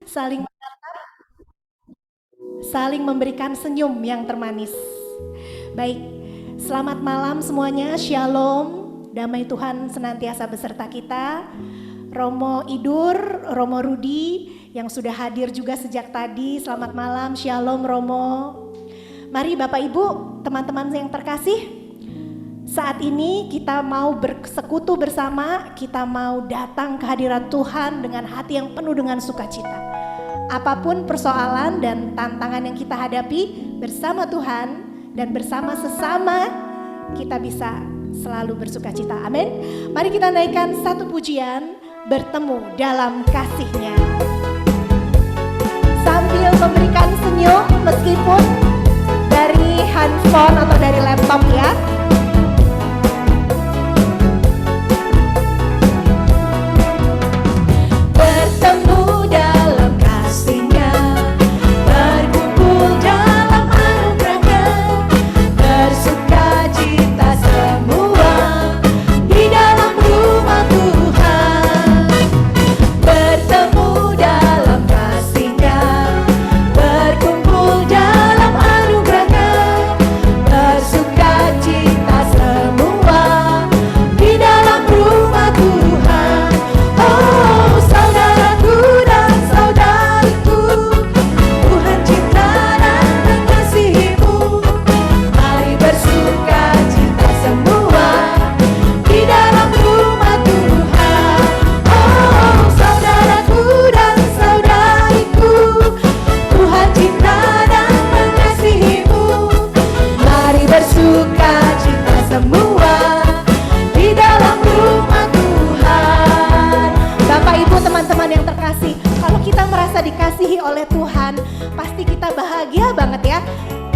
saling saling memberikan senyum yang termanis. Baik, selamat malam semuanya, Shalom, damai Tuhan senantiasa beserta kita. Romo Idur, Romo Rudi yang sudah hadir juga sejak tadi, selamat malam, Shalom Romo. Mari Bapak Ibu, teman-teman yang terkasih, saat ini kita mau bersekutu bersama, kita mau datang ke hadirat Tuhan dengan hati yang penuh dengan sukacita. Apapun persoalan dan tantangan yang kita hadapi bersama Tuhan dan bersama sesama, kita bisa selalu bersukacita. Amin. Mari kita naikkan satu pujian, bertemu dalam kasih-Nya. Sambil memberikan senyum meskipun dari handphone atau dari laptop ya. Bertemu dalam kasih-Nya, berkumpul dalam anugerah-Nya, bersukacita semua di dalam rumah Tuhan. Bertemu dalam kasih-Nya, berkumpul dalam anugerah-Nya, bersukacita semua di dalam rumah Tuhan. Oh saudaraku dan saudariku, Tuhan cinta dan mengasihimu. Mari bersukacita semua di dalam rumah Tuhan. Oh saudaraku dan saudariku, Tuhan cinta dan mengasihimu. Mari bersukacita semua di dalam rumah Tuhan. Bapak Ibu teman-teman yang terkasih, kalau kita merasa dikasihi oleh Tuhan, pasti kita bahagia banget ya.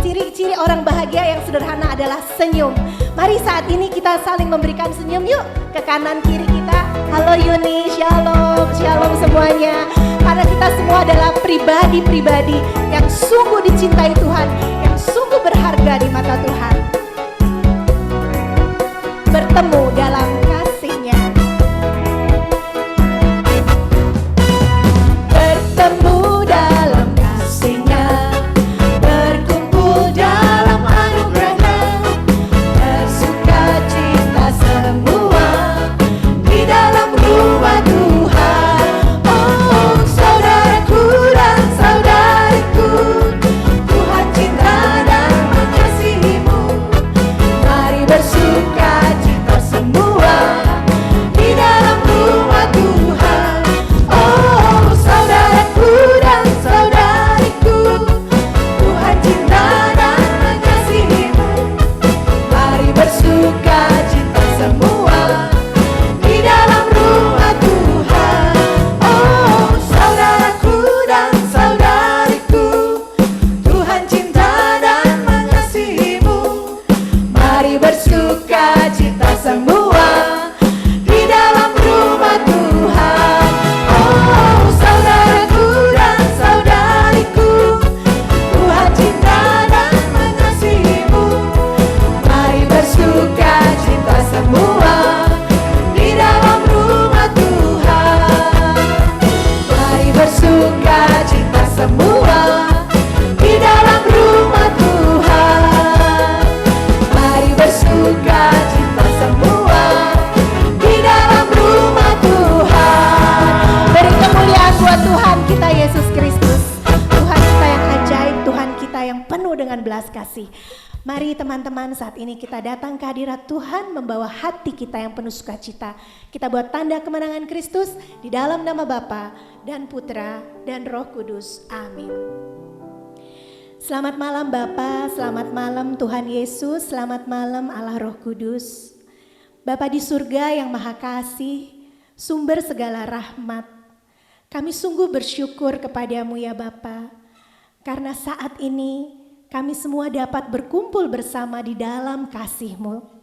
Ciri-ciri orang bahagia yang sederhana adalah senyum. Mari saat ini kita saling memberikan senyum yuk ke kanan kiri kita. Halo Yuni, shalom, shalom semuanya. Karena kita semua adalah pribadi-pribadi yang sungguh dicintai Tuhan, yang sungguh berharga di mata Tuhan. Bertemu dalam kasih-Nya. Bertemu dalam kasih-Nya, berkumpul dalam anugerah-Nya, bersukacita semua di dalam rumah Tuhan. Oh saudaraku dan saudariku, Tuhan cinta dan mengasihimu. Mari bersukacita semua di dalam rumah Tuhan. Oh saudaraku dan saudariku, Tuhan cinta dan mengasihimu. Mari bersukacita semua di dalam rumah Tuhan. Oh saudaraku dan saudariku, Tuhan cinta dan mengasihimu. Mari bersukacita semua di dalam rumah Tuhan. Oh saudaraku dan saudariku, Tuhan cinta dan mengasihimu. Mari bersukacita semua di dalam rumah Tuhan. Mari bersukacita semua di dalam rumah Tuhan. Mari bersukacita semua di dalam rumah Tuhan. Beri kemuliaan buat Tuhan kita Yesus Kristus, Tuhan kita yang ajaib, Tuhan kita yang penuh dengan belas kasih. Mari teman-teman, saat ini kita datang ke hadirat Tuhan membawa hati kita yang penuh sukacita. Kita buat tanda kemenangan Kristus di dalam nama Bapa dan Putra dan Roh Kudus. Amin. Selamat malam Bapa, selamat malam Tuhan Yesus, selamat malam Allah Roh Kudus. Bapa di surga yang maha kasih, sumber segala rahmat, kami sungguh bersyukur kepadamu ya Bapa, karena saat ini kami semua dapat berkumpul bersama di dalam kasih-Mu.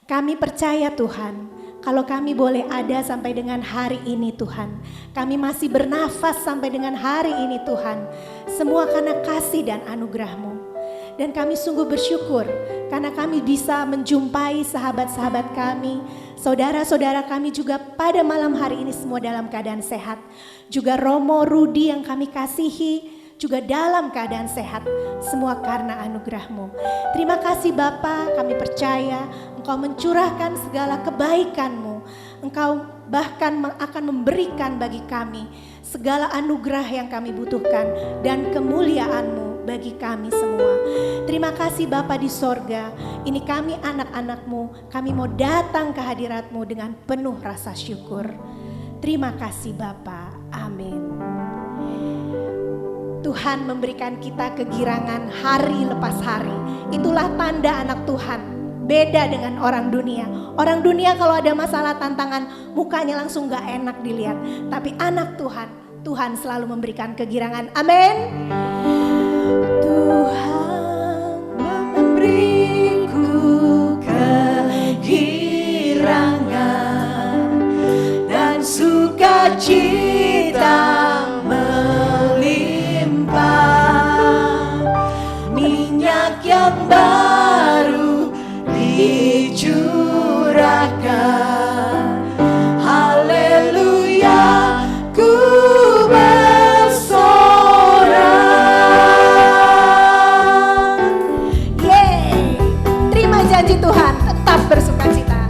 Kami percaya Tuhan, kalau kami boleh ada sampai dengan hari ini Tuhan, kami masih bernafas sampai dengan hari ini Tuhan, semua karena kasih dan anugerah-Mu. Dan kami sungguh bersyukur karena kami bisa menjumpai sahabat-sahabat kami, Saudara-saudara kami juga pada malam hari ini semua dalam keadaan sehat. Juga Romo, Rudi yang kami kasihi juga dalam keadaan sehat. Semua karena anugerah-Mu. Terima kasih Bapa, kami percaya Engkau mencurahkan segala kebaikan-Mu. Engkau bahkan akan memberikan bagi kami segala anugerah yang kami butuhkan dan kemuliaan-Mu bagi kami semua. Terima kasih Bapa di sorga. Ini kami anak-anak-Mu. Kami mau datang ke hadirat-Mu dengan penuh rasa syukur. Terima kasih Bapa. Amin. Tuhan memberikan kita kegirangan hari lepas hari. Itulah tanda anak Tuhan. Beda dengan orang dunia. Orang dunia kalau ada masalah tantangan mukanya langsung gak enak dilihat. Tapi anak Tuhan, Tuhan selalu memberikan kegirangan. Amin. Tuhan memberiku kegirangan dan sukacita melimpah, minyak yang baru dicurahkan. Haleluya, ku bersorak. Yeay, terima janji Tuhan, tetap bersukacita.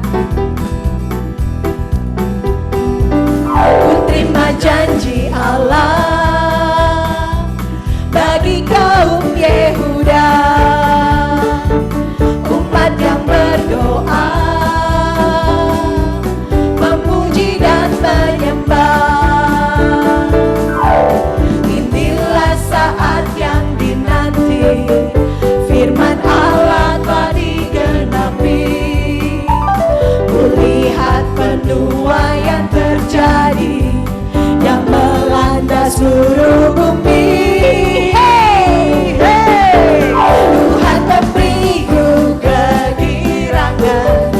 Ku terima janji Allah bagi kaum Yehuda, umat yang berdoa, memuji dan menyembah. Inilah saat yang dinanti, firman Allah telah digenapi. Kulihat penuaian terjadi yang melanda seluruh bumi. Hey, hey. Tuhan memberiku kegirangan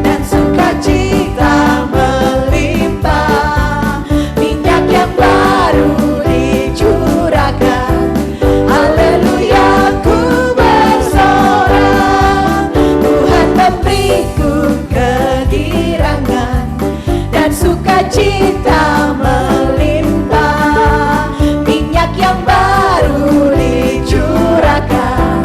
dan sukacita melimpah, minyak yang baru dicurahkan. Haleluya, ku bersorak. Tuhan memberiku kegirangan dan sukacita melimpah, minyak yang baru dicurahkan.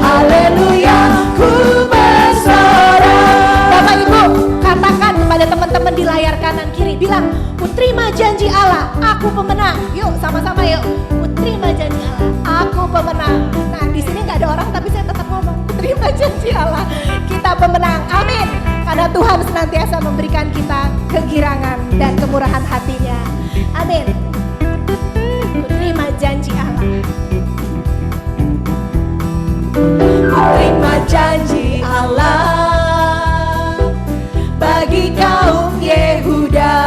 Haleluya, ku bersorak. Bapak Ibu, katakan kepada teman-teman di layar kanan kiri, bilang, ku terima janji Allah, aku pemenang. Yuk sama-sama yuk, ku terima janji Allah, aku pemenang. Nah di sini nggak ada orang tapi saya tetap ngomong, ku terima janji Allah, kita pemenang. Amin. Karena Tuhan senantiasa memberikan kita kegirangan dan kemurahan hatinya. Amin. Ku terima janji Allah. Ku terima janji Allah bagi kaum Yehuda,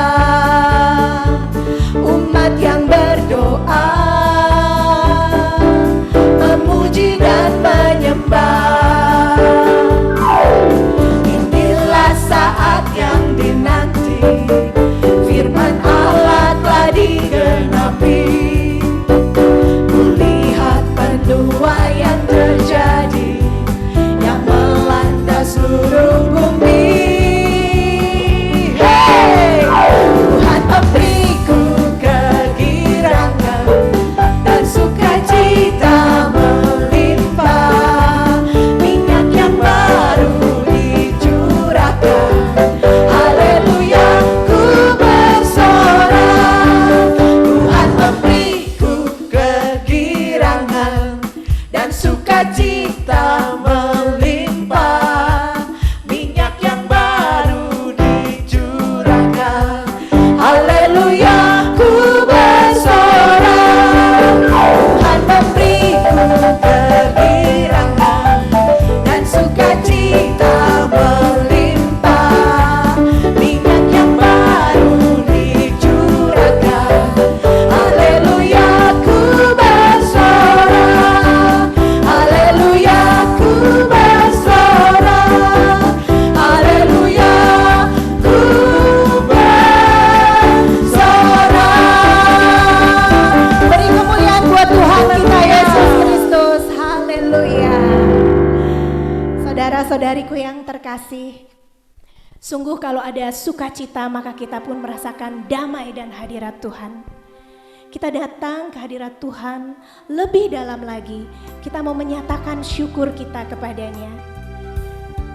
umat yang berdoa, memuji dan menyembah. Inilah saat yang dinanti, firman Allah telah digenapi. Kulihat penuaian terjadi yang melanda seluruh bumi. Hey! Tuhan memberiku kegirangan dan sukacita melimpah, minyak yang baru dicurahkan. Haleluya, ku bersorak. Tuhan memberiku kegirangan dan sukacita melimpah, minyak yang baru dicurahkan. Haleluya, ku bersorak. Tuhan memberiku kegirangan dan sukacita melimpah, minyak yang baru dicurahkan. Haleluya, ku bersorak. Haleluya, ku bersorak. Haleluya, ku bersorak. Beri kemuliaan buat Tuhan kita Yesus Kristus. Haleluya. Saudara-saudariku yang terkasih, Sungguh kalau ada sukacita maka kita pun merasakan damai dan hadirat Tuhan. Kita datang ke hadirat Tuhan lebih dalam lagi. Kita mau menyatakan syukur kita kepadanya.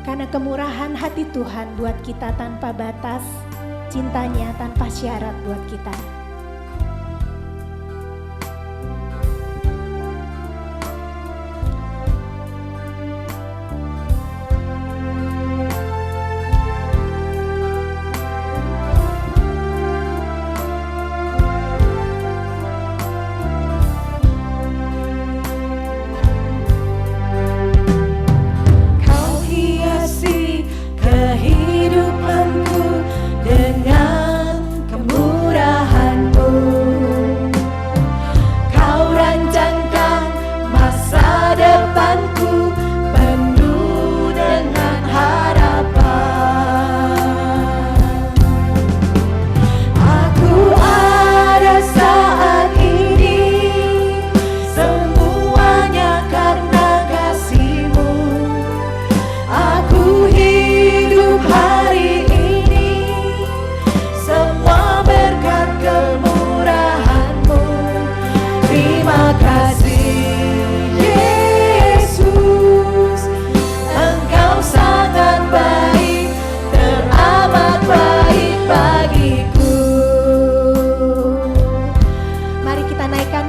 Karena kemurahan hati Tuhan buat kita tanpa batas, cintanya tanpa syarat buat kita.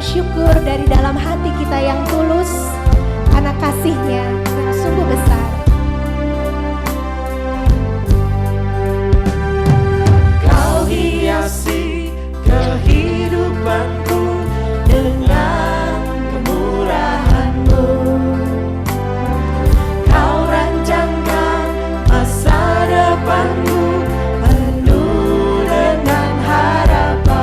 Syukur dari dalam hati kita yang tulus karena kasih-Nya yang sungguh besar. Kau hiasi kehidupanku dengan kemurahan-Mu. Kau rancangkan masa depanku penuh dengan harapan.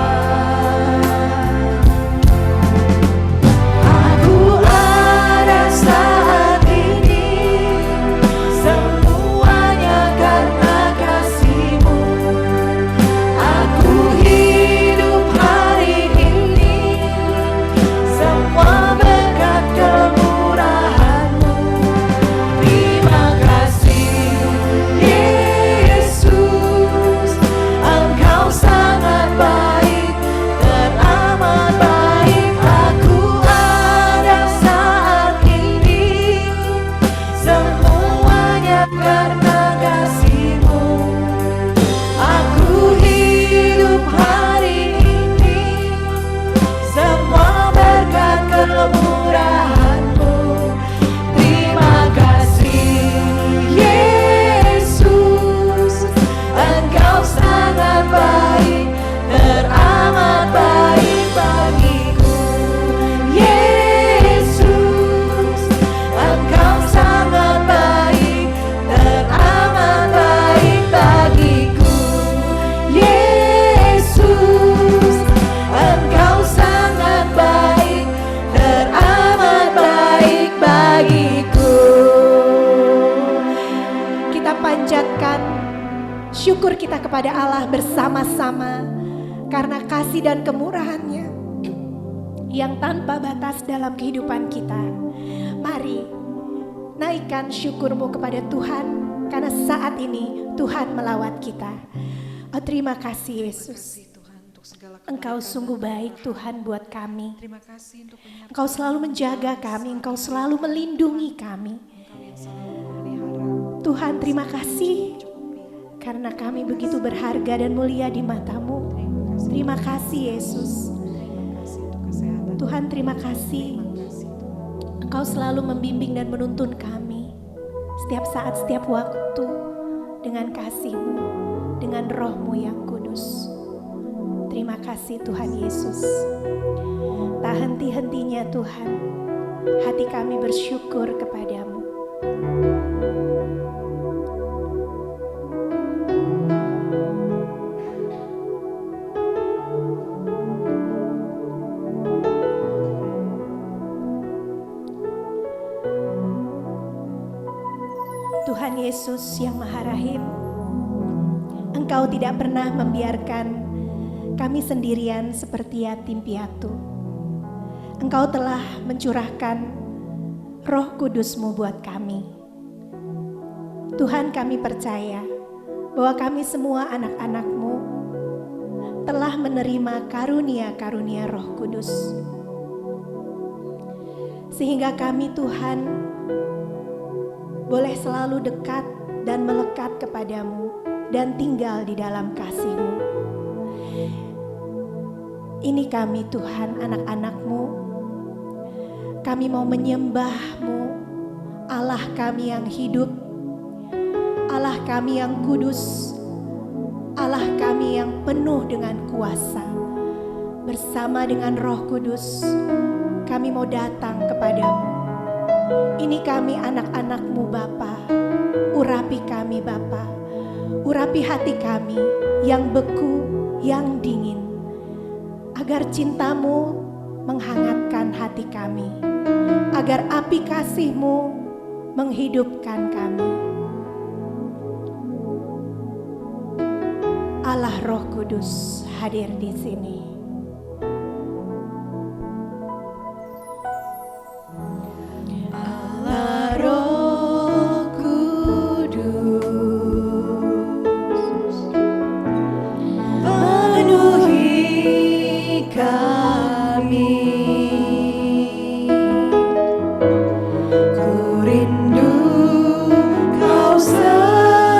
Syukur kita kepada Allah bersama-sama karena kasih dan kemurahan-Nya yang tanpa batas dalam kehidupan kita. Mari naikkan syukurmu kepada Tuhan karena saat ini Tuhan melawat kita. Oh, terima kasih Yesus. Engkau sungguh baik Tuhan buat kami. Engkau selalu menjaga kami, Engkau selalu melindungi kami. Tuhan, terima kasih karena kami begitu berharga dan mulia di mata-Mu. Terima kasih Yesus. Tuhan, terima kasih. Engkau selalu membimbing dan menuntun kami setiap saat, setiap waktu dengan kasih-Mu, dengan Roh-Mu yang kudus. Terima kasih Tuhan Yesus. Tak henti-hentinya Tuhan, hati kami bersyukur kepada-Mu. Tuhan Yesus yang Maha Rahim, Engkau tidak pernah membiarkan kami sendirian seperti yatim piatu. Engkau telah mencurahkan Roh Kudus-Mu buat kami. Tuhan, kami percaya bahwa kami semua anak-anak-Mu telah menerima karunia-karunia Roh Kudus. Sehingga kami Tuhan boleh selalu dekat dan melekat kepadamu dan tinggal di dalam kasih-Mu. Ini kami Tuhan, anak-anak-Mu. Kami mau menyembah-Mu, Allah kami yang hidup, Allah kami yang kudus, Allah kami yang penuh dengan kuasa. Bersama dengan Roh Kudus, kami mau datang kepadamu. Ini kami anak-anak-Mu Bapa. Urapi kami Bapa, urapi hati kami yang beku, yang dingin, agar cinta-Mu menghangatkan hati kami, agar api kasih-Mu menghidupkan kami. Allah Roh Kudus hadir di sini. Allah Roh Kudus penuhi kami. Ku rindu Kau selalu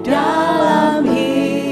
dalam hidup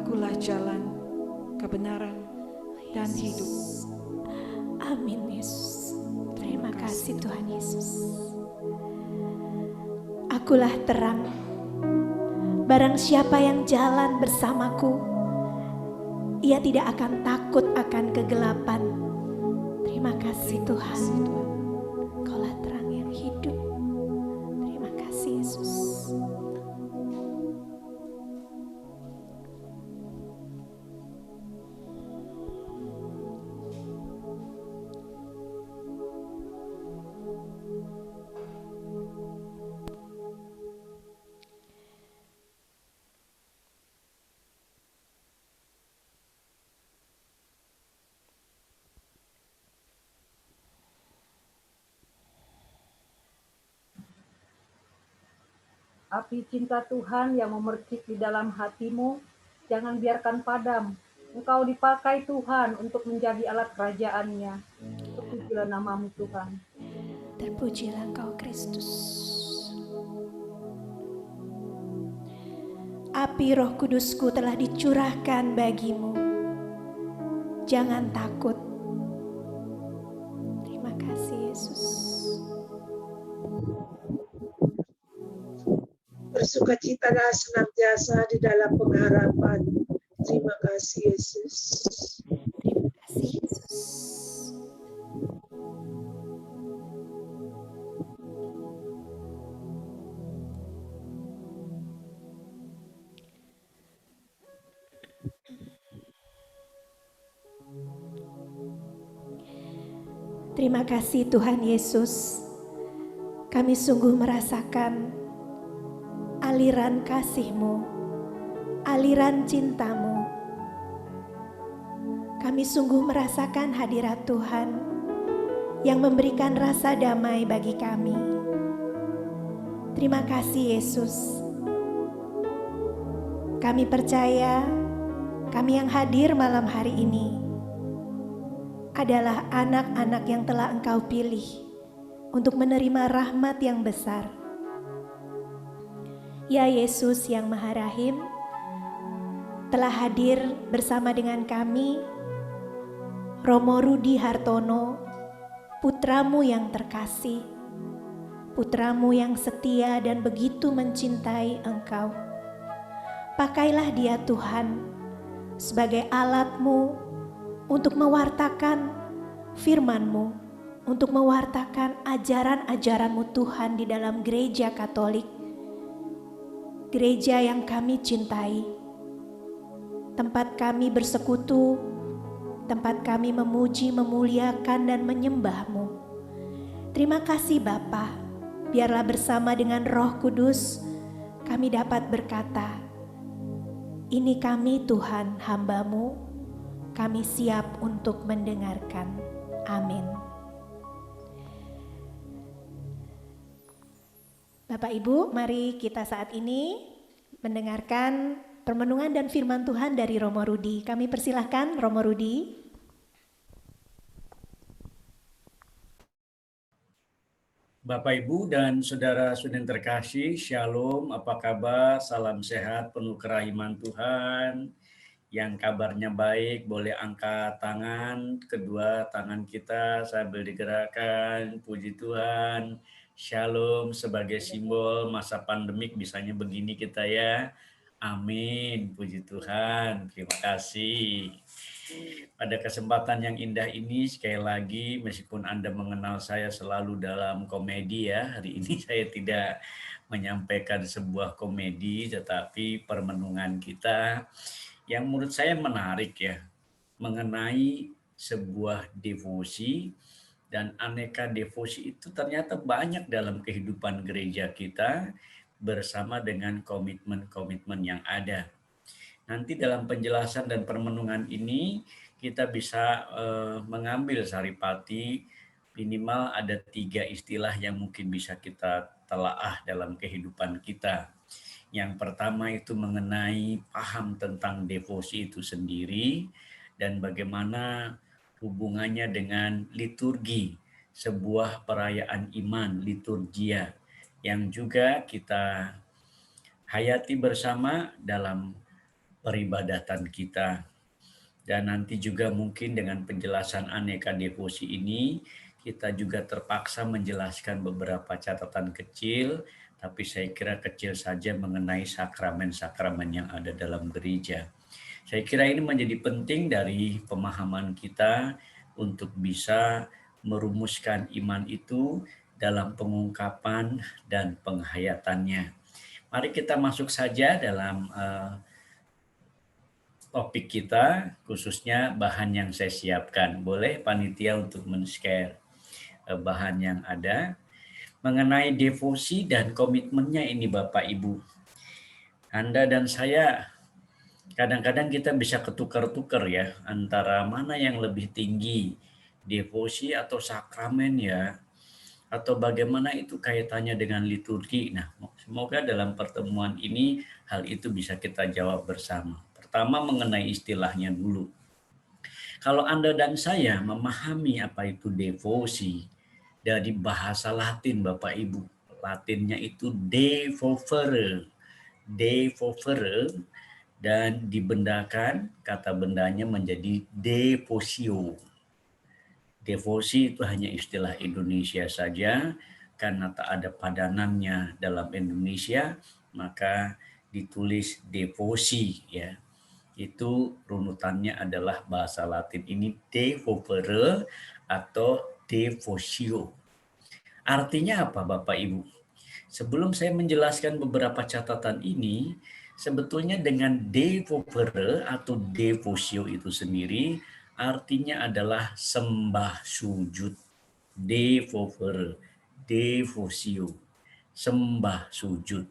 Akulah jalan, kebenaran, dan hidup. Amin Yesus. Terima kasih Tuhan Yesus. Akulah terang. Barang siapa yang jalan bersamaku, ia tidak akan takut akan kegelapan. Terima kasih Tuhan. Kaulah terang yang hidup. Terima kasih Yesus. Api cinta Tuhan yang memercik di dalam hatimu, jangan biarkan padam. Engkau dipakai Tuhan untuk menjadi alat kerajaan-Nya. Terpujilah namamu Tuhan. Terpujilah Engkau Kristus. Api Roh Kudusku telah dicurahkan bagimu. Jangan takut. Terima kasih Yesus. Bersukacitalah senantiasa di dalam pengharapan. Terima kasih Yesus. Terima kasih Yesus. Terima kasih Tuhan Yesus. Kami sungguh merasakan aliran kasih-Mu, aliran cinta-Mu. Kami sungguh merasakan hadirat Tuhan yang memberikan rasa damai bagi kami. Terima kasih Yesus. Kami percaya kami yang hadir malam hari ini adalah anak-anak yang telah Engkau pilih untuk menerima rahmat yang besar. Ya Yesus yang Maha Rahim, telah hadir bersama dengan kami Romo Rudi Hartono, putramu yang terkasih, putramu yang setia dan begitu mencintai Engkau. Pakailah dia Tuhan sebagai alat-Mu untuk mewartakan firman-Mu, untuk mewartakan ajaran-ajaran-Mu Tuhan di dalam gereja Katolik, gereja yang kami cintai, tempat kami bersekutu, tempat kami memuji, memuliakan, dan menyembah-Mu. Terima kasih Bapa, biarlah bersama dengan Roh Kudus kami dapat berkata, ini kami Tuhan hamba-Mu, kami siap untuk mendengarkan. Amin. Bapak Ibu, mari kita saat ini mendengarkan permenungan dan firman Tuhan dari Romo Rudi. Kami persilahkan Romo Rudi. Bapak Ibu dan saudara-saudara yang terkasih, Shalom, apa kabar? Salam sehat, penuh kerahiman Tuhan. Yang kabarnya baik, boleh angkat tangan, kedua tangan kita sambil digerakkan, puji Tuhan. Shalom sebagai simbol masa pandemik, bisanya begini kita ya. Amin, puji Tuhan, terima kasih. Pada kesempatan yang indah ini, sekali lagi, meskipun Anda mengenal saya selalu dalam komedi ya, hari ini saya tidak menyampaikan sebuah komedi, tetapi permenungan kita yang menurut saya menarik ya, mengenai sebuah devosi, dan aneka devosi itu ternyata banyak dalam kehidupan gereja kita bersama dengan komitmen-komitmen yang ada. Nanti dalam penjelasan dan permenungan ini kita bisa mengambil saripati, minimal ada 3 istilah yang mungkin bisa kita telaah dalam kehidupan kita. Yang pertama itu mengenai paham tentang devosi itu sendiri dan bagaimana hubungannya dengan liturgi, sebuah perayaan iman, liturgia, yang juga kita hayati bersama dalam peribadatan kita. Dan nanti juga mungkin dengan penjelasan aneka devosi ini, kita juga terpaksa menjelaskan beberapa catatan kecil, tapi saya kira kecil saja mengenai sakramen-sakramen yang ada dalam gereja. Saya kira ini menjadi penting dari pemahaman kita untuk bisa merumuskan iman itu dalam pengungkapan dan penghayatannya. Mari kita masuk saja dalam topik kita, khususnya bahan yang saya siapkan. Boleh panitia untuk men-share bahan yang ada mengenai devosi dan komitmennya ini Bapak Ibu. Anda dan saya kadang-kadang kita bisa ketukar-tukar ya antara mana yang lebih tinggi, devosi atau sakramen ya, atau bagaimana itu kaitannya dengan liturgi. Nah, semoga dalam pertemuan ini hal itu bisa kita jawab bersama. Pertama mengenai istilahnya dulu. Kalau Anda dan saya memahami apa itu devosi dari bahasa Latin Bapak Ibu. Latinnya itu devovere. Devovere dan dibendakan kata bendanya menjadi devotio. Devosi itu hanya istilah Indonesia saja karena tak ada padanannya dalam Indonesia, maka ditulis devosi ya. Itu runutannya adalah bahasa Latin ini devovere atau devotio. Artinya apa Bapak Ibu? Sebelum saya menjelaskan beberapa catatan ini, sebetulnya dengan devovere atau devotio itu sendiri artinya adalah sembah sujud. Devovere, devotio, sembah sujud.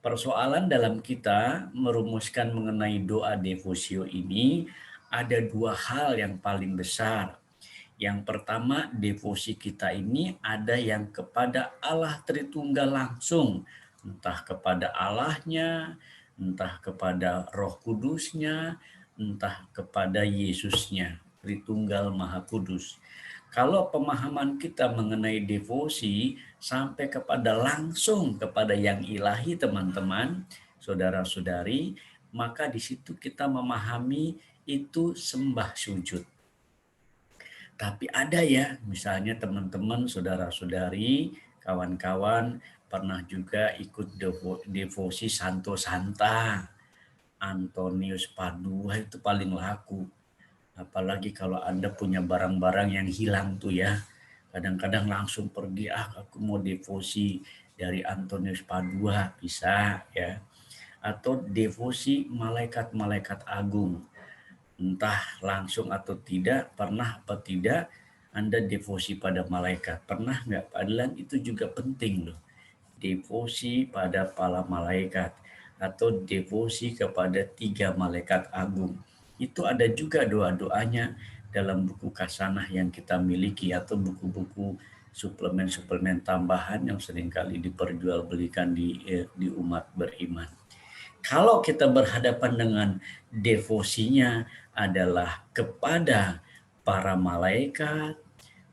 Persoalan dalam kita merumuskan mengenai doa devosio ini ada dua hal yang paling besar. Yang pertama, devosi kita ini ada yang kepada Allah Tritunggal langsung, entah kepada Allahnya, entah kepada Roh Kudusnya, entah kepada Yesusnya, Tritunggal Maha Kudus. Kalau pemahaman kita mengenai devosi sampai kepada langsung kepada yang ilahi teman-teman, saudara-saudari, maka di situ kita memahami itu sembah sujud. Tapi ada ya, misalnya teman-teman, saudara-saudari, kawan-kawan pernah juga ikut devosi Santo Santa, Antonius Padua itu paling laku. Apalagi kalau Anda punya barang-barang yang hilang tuh ya. Kadang-kadang langsung pergi, aku mau devosi dari Antonius Padua, bisa ya. Atau devosi malaikat-malaikat agung. Entah langsung atau tidak, pernah atau tidak Anda devosi pada malaikat. Pernah nggak? Padahal itu juga penting loh. Devosi pada para malaikat atau devosi kepada 3 malaikat agung. Itu ada juga doa-doanya dalam buku Kasanah yang kita miliki atau buku-buku suplemen-suplemen tambahan yang seringkali diperjualbelikan di umat beriman. Kalau kita berhadapan dengan devosinya adalah kepada para malaikat,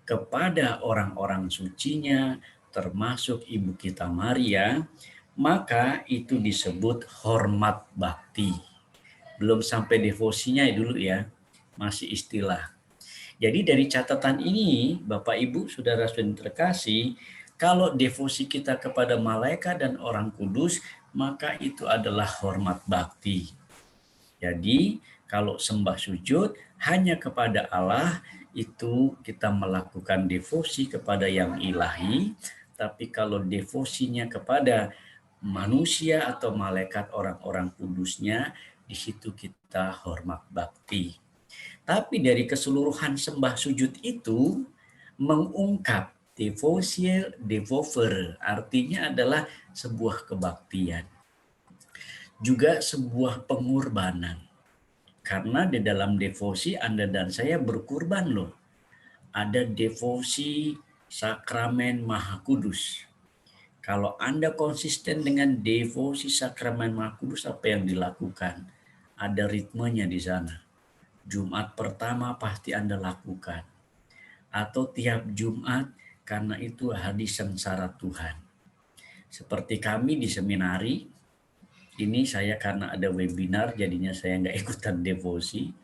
kepada orang-orang sucinya, termasuk Ibu kita Maria, maka itu disebut hormat bakti. Belum sampai devosinya dulu ya, masih istilah. Jadi dari catatan ini, Bapak Ibu, saudara-saudari terkasih, kalau devosi kita kepada malaikat dan orang kudus, maka itu adalah hormat bakti. Jadi kalau sembah sujud hanya kepada Allah, itu kita melakukan devosi kepada yang ilahi. Tapi kalau devosinya kepada manusia atau malaikat orang-orang kudusnya, di situ kita hormat bakti. Tapi dari keseluruhan sembah sujud itu mengungkap devotiel devover, artinya adalah sebuah kebaktian. Juga sebuah pengorbanan. Karena di dalam devosi Anda dan saya berkurban loh. Ada devosi sakramen Maha Kudus. Kalau Anda konsisten dengan devosi sakramen Maha Kudus, apa yang dilakukan? Ada ritmenya di sana. Jumat pertama pasti Anda lakukan. Atau tiap Jumat, karena itu hari sengsara Tuhan. Seperti kami di seminari, ini saya karena ada webinar jadinya saya nggak ikutan devosi.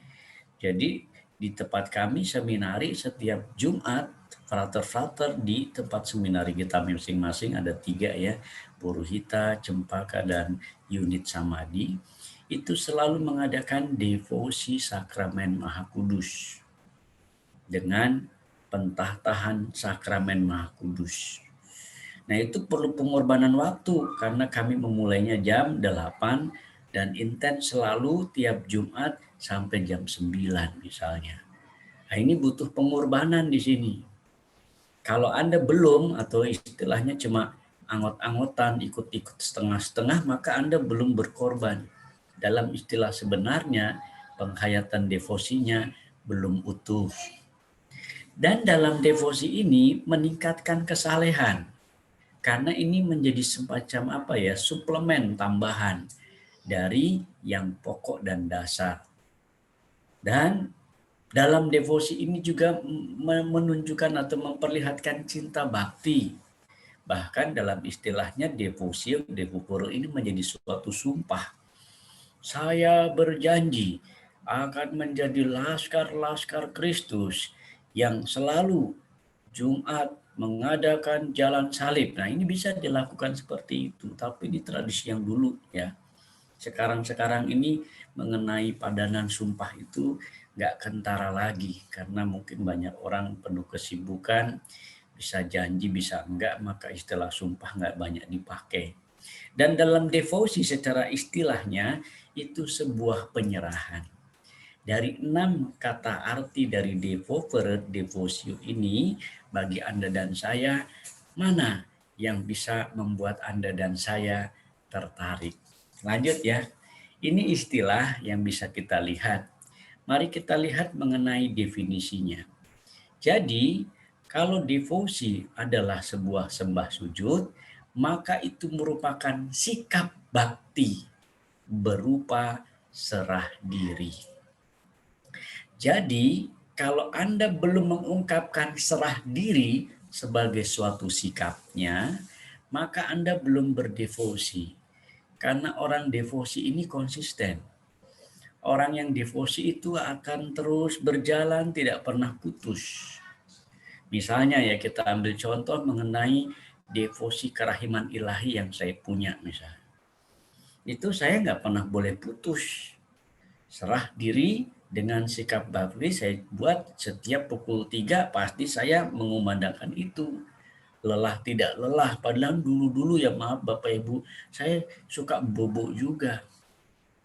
Jadi di tempat kami seminari setiap Jumat, frater-frater di tempat seminari kita masing-masing ada 3 ya, Puruhita, Cempaka, dan unit Samadhi, itu selalu mengadakan devosi sakramen Maha Kudus dengan pentahtahan sakramen Maha Kudus. Nah itu perlu pengorbanan waktu karena kami memulainya jam 8 dan intens selalu tiap Jumat sampai jam 9 misalnya. Nah ini butuh pengorbanan di sini. Kalau Anda belum atau istilahnya cuma angot-angotan, ikut-ikut setengah-setengah, maka Anda belum berkorban. Dalam istilah sebenarnya, penghayatan devosinya belum utuh. Dan dalam devosi ini meningkatkan kesalehan. Karena ini menjadi semacam suplemen tambahan dari yang pokok dan dasar. Dan dalam devosi ini juga menunjukkan atau memperlihatkan cinta bakti. Bahkan dalam istilahnya devosi, devoporo ini menjadi suatu sumpah. Saya berjanji akan menjadi laskar-laskar Kristus yang selalu Jumat mengadakan jalan salib. Nah ini bisa dilakukan seperti itu, tapi di tradisi yang dulu ya. Sekarang ini mengenai padanan sumpah itu nggak kentara lagi karena mungkin banyak orang penuh kesibukan, bisa janji bisa enggak, maka istilah sumpah nggak banyak dipakai. Dan dalam devosi secara istilahnya itu sebuah penyerahan. Dari 6 kata arti dari devosio ini, bagi Anda dan saya, mana yang bisa membuat Anda dan saya tertarik? Lanjut ya, ini istilah yang bisa kita lihat. Mari kita lihat mengenai definisinya. Jadi, kalau devosi adalah sebuah sembah sujud, maka itu merupakan sikap bakti berupa serah diri. Jadi, kalau Anda belum mengungkapkan serah diri sebagai suatu sikapnya, maka Anda belum berdevosi. Karena orang devosi ini konsisten. Orang yang devosi itu akan terus berjalan, tidak pernah putus. Misalnya ya kita ambil contoh mengenai devosi kerahiman ilahi yang saya punya misalnya. Itu saya nggak pernah boleh putus. Serah diri dengan sikap bakti saya buat setiap pukul 3 pasti saya mengumandangkan itu. Lelah tidak lelah, padahal dulu-dulu ya maaf Bapak Ibu, saya suka bobok juga.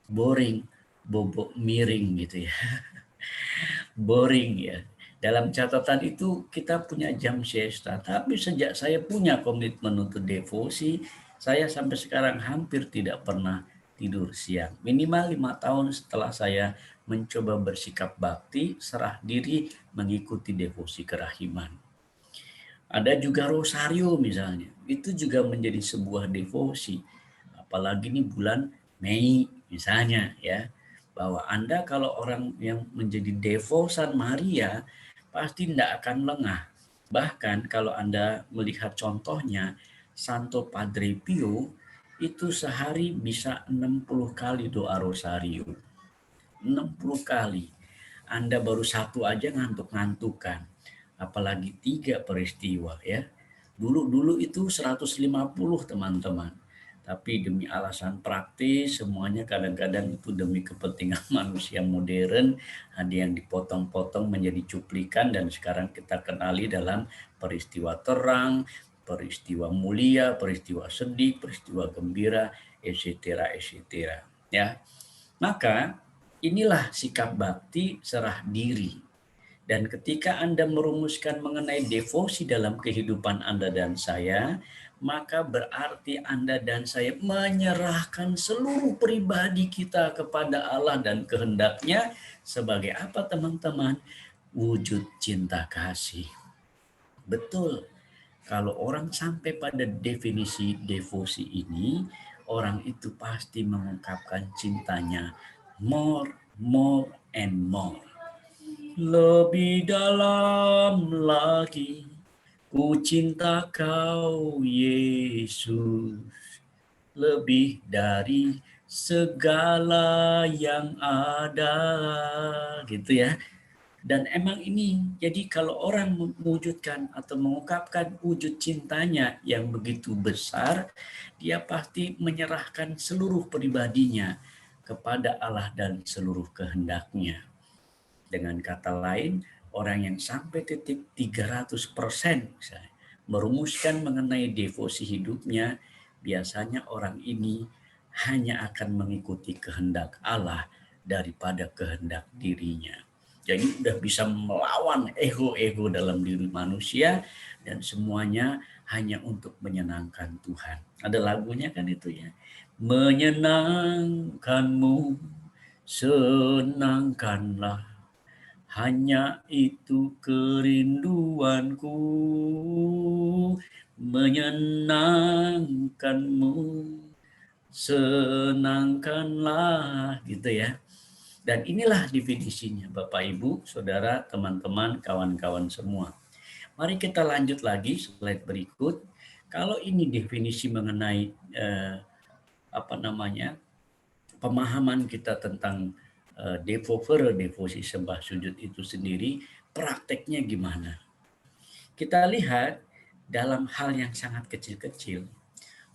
Boring, bobok miring gitu ya. Boring ya. Dalam catatan itu kita punya jam siesta, tapi sejak saya punya komitmen untuk devosi, saya sampai sekarang hampir tidak pernah tidur siang. Minimal 5 tahun setelah saya mencoba bersikap bakti, serah diri, mengikuti devosi kerahiman. Ada juga rosario misalnya, itu juga menjadi sebuah devosi. Apalagi ini bulan Mei misalnya ya, bahwa Anda kalau orang yang menjadi devosan Maria pasti tidak akan lengah. Bahkan kalau Anda melihat contohnya, Santo Padre Pio itu sehari bisa 60 kali doa rosario. 60 kali. Anda baru 1 aja ngantuk-ngantukan. Apalagi 3 peristiwa ya. Dulu itu 150 teman-teman. Tapi demi alasan praktis semuanya kadang-kadang itu demi kepentingan manusia modern ada yang dipotong-potong menjadi cuplikan dan sekarang kita kenali dalam peristiwa terang, peristiwa mulia, peristiwa sedih, peristiwa gembira, etc. ya. Maka inilah sikap bakti serah diri. Dan ketika Anda merumuskan mengenai devosi dalam kehidupan Anda dan saya, maka berarti Anda dan saya menyerahkan seluruh pribadi kita kepada Allah dan kehendaknya sebagai apa teman-teman? Wujud cinta kasih. Betul, kalau orang sampai pada definisi devosi ini, orang itu pasti mengungkapkan cintanya more and more. Lebih dalam lagi, ku cinta kau Yesus, lebih dari segala yang ada, gitu ya. Dan emang ini, jadi kalau orang mewujudkan atau mengungkapkan wujud cintanya yang begitu besar, dia pasti menyerahkan seluruh pribadinya kepada Allah dan seluruh kehendaknya. Dengan kata lain, orang yang sampai titik 300% misalnya, merumuskan mengenai devosi hidupnya, biasanya orang ini hanya akan mengikuti kehendak Allah daripada kehendak dirinya. Jadi udah bisa melawan ego-ego dalam diri manusia dan semuanya hanya untuk menyenangkan Tuhan. Ada lagunya kan itu ya. Menyenangkanmu, senangkanlah, hanya itu kerinduanku. Menyenangkanmu, senangkanlah, gitu ya. Dan inilah definisinya Bapak Ibu, Saudara, teman-teman, kawan-kawan semua. Mari kita lanjut lagi slide berikut. Kalau ini definisi mengenai pemahaman kita tentang devosi sembah sujud itu sendiri, prakteknya gimana? Kita lihat dalam hal yang sangat kecil-kecil.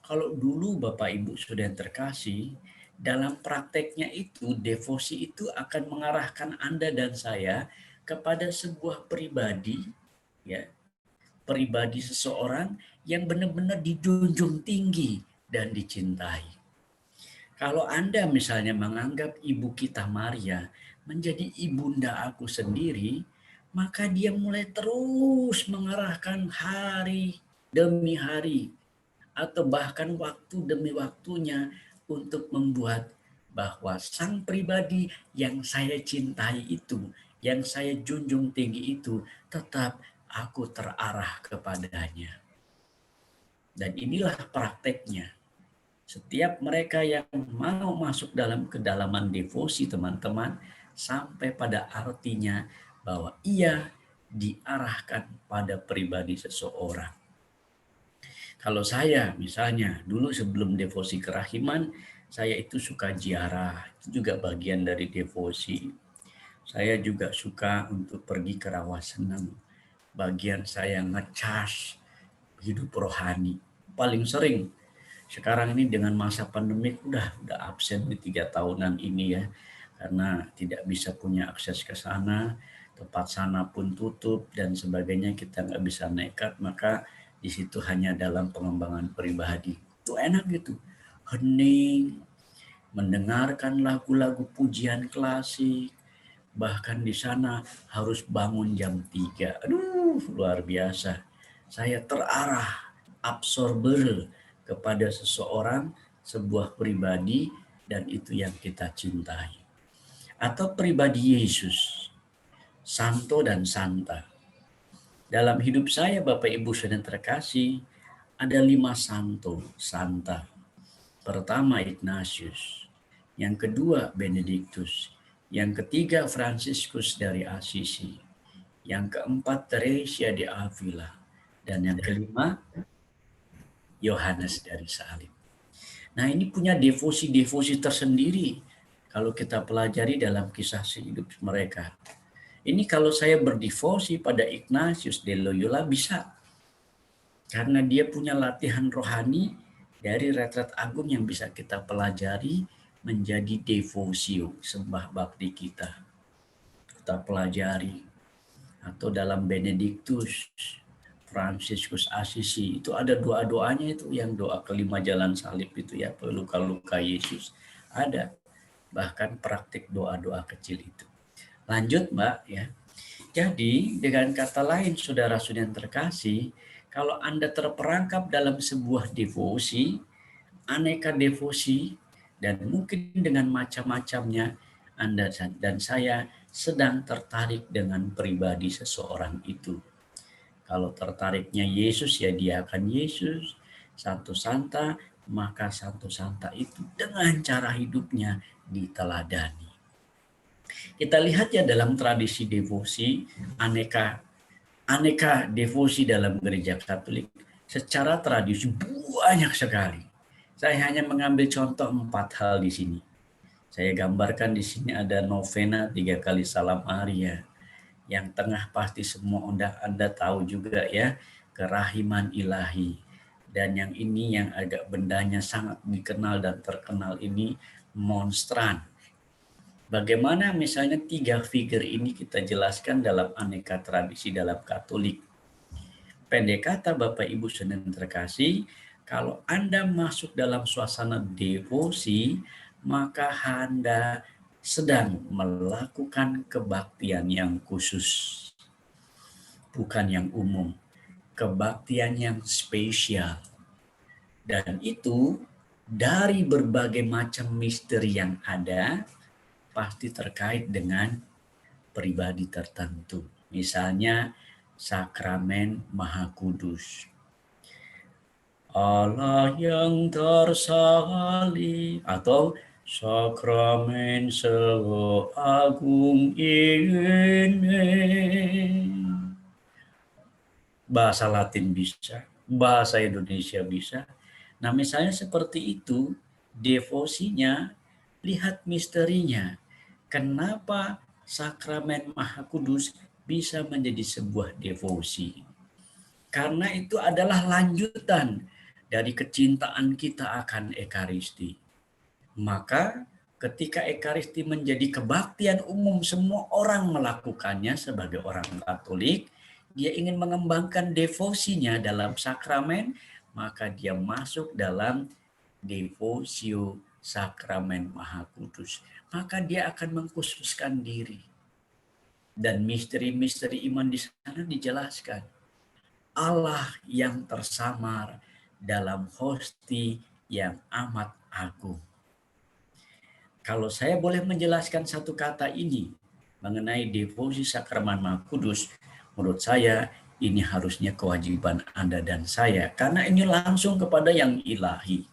Kalau dulu Bapak Ibu sudah terkasih, dalam prakteknya itu, devosi itu akan mengarahkan Anda dan saya kepada sebuah pribadi, ya, pribadi seseorang yang benar-benar dijunjung tinggi dan dicintai. Kalau Anda misalnya menganggap ibu kita Maria menjadi ibunda aku sendiri, maka dia mulai terus mengarahkan hari demi hari, atau bahkan waktu demi waktunya untuk membuat bahwa sang pribadi yang saya cintai itu, yang saya junjung tinggi itu, tetap aku terarah kepadanya. Dan inilah prakteknya. Setiap mereka yang mau masuk dalam kedalaman devosi teman-teman, sampai pada artinya bahwa ia diarahkan pada pribadi seseorang. Kalau saya misalnya dulu sebelum devosi kerahiman, saya itu suka ziarah, itu juga bagian dari devosi. Saya juga suka untuk pergi ke rawa senang, bagian saya ngecas hidup rohani. Paling sering sekarang ini dengan masa pandemik udah absen di 3 tahunan ini ya, karena tidak bisa punya akses ke sana, tempat sana pun tutup dan sebagainya, kita nggak bisa nekat, maka di situ hanya dalam pengembangan pribadi. Itu enak gitu, hening, mendengarkan lagu-lagu pujian klasik, bahkan di sana harus bangun jam 3. Aduh, luar biasa. Saya terarah, absorber kepada seseorang, sebuah pribadi, dan itu yang kita cintai. Atau pribadi Yesus, Santo dan Santa. Dalam hidup saya, Bapak Ibu Saudara terkasih, ada 5 santo, santa. Pertama Ignatius, yang kedua Benedictus, yang ketiga Fransiskus dari Assisi, yang keempat Teresia de Avila, dan yang kelima Yohanes dari Salib. Nah, ini punya devosi-devosi tersendiri kalau kita pelajari dalam kisah hidup mereka. Ini kalau saya berdevosi pada Ignatius de Loyola bisa. Karena dia punya latihan rohani dari retret agung yang bisa kita pelajari menjadi devosio, sembah bakti kita. Kita pelajari. Atau dalam Benedictus, Fransiskus Assisi, itu ada doa-doanya itu, yang doa kelima jalan salib itu ya, luka-luka Yesus. Ada. Bahkan praktik doa-doa kecil itu. Lanjut Mbak ya. Jadi dengan kata lain saudara-saudara yang terkasih, kalau Anda terperangkap dalam sebuah devosi, aneka devosi, dan mungkin dengan macam-macamnya, Anda dan saya sedang tertarik dengan pribadi seseorang itu. Kalau tertariknya Yesus, ya dia akan Yesus. Santo Santa, maka Santo Santa itu dengan cara hidupnya diteladani. Kita lihat ya dalam tradisi devosi, aneka devosi dalam gereja Katolik secara tradisi banyak sekali. Saya hanya mengambil contoh 4 hal di sini. Saya gambarkan di sini ada novena 3 kali salam Maria. Yang tengah pasti semua Anda tahu juga ya, kerahiman ilahi. Dan yang ini yang agak bendanya sangat dikenal dan terkenal ini, monstran. Bagaimana misalnya 3 figur ini kita jelaskan dalam aneka tradisi dalam Katolik. Pendek kata Bapak Ibu Saudara terkasih, kalau Anda masuk dalam suasana devosi, maka Anda sedang melakukan kebaktian yang khusus. Bukan yang umum, kebaktian yang spesial. Dan itu dari berbagai macam misteri yang ada, pasti terkait dengan pribadi tertentu. Misalnya, sakramen Maha Kudus. Allah yang tersalib, atau sakramen seagung ini. Bahasa Latin bisa, bahasa Indonesia bisa. Nah, misalnya seperti itu, devosinya, lihat misterinya. Kenapa sakramen Maha Kudus bisa menjadi sebuah devosi? Karena itu adalah lanjutan dari kecintaan kita akan Ekaristi. Maka ketika Ekaristi menjadi kebaktian umum, semua orang melakukannya sebagai orang Katolik, dia ingin mengembangkan devosinya dalam sakramen, maka dia masuk dalam devosio sakramen Maha Kudus. Maka dia akan mengkhususkan diri. Dan misteri-misteri iman di sana dijelaskan. Allah yang tersamar dalam hosti yang amat agung. Kalau saya boleh menjelaskan satu kata ini mengenai devosi sakramen Maha Kudus, menurut saya ini harusnya kewajiban Anda dan saya, karena ini langsung kepada yang ilahi.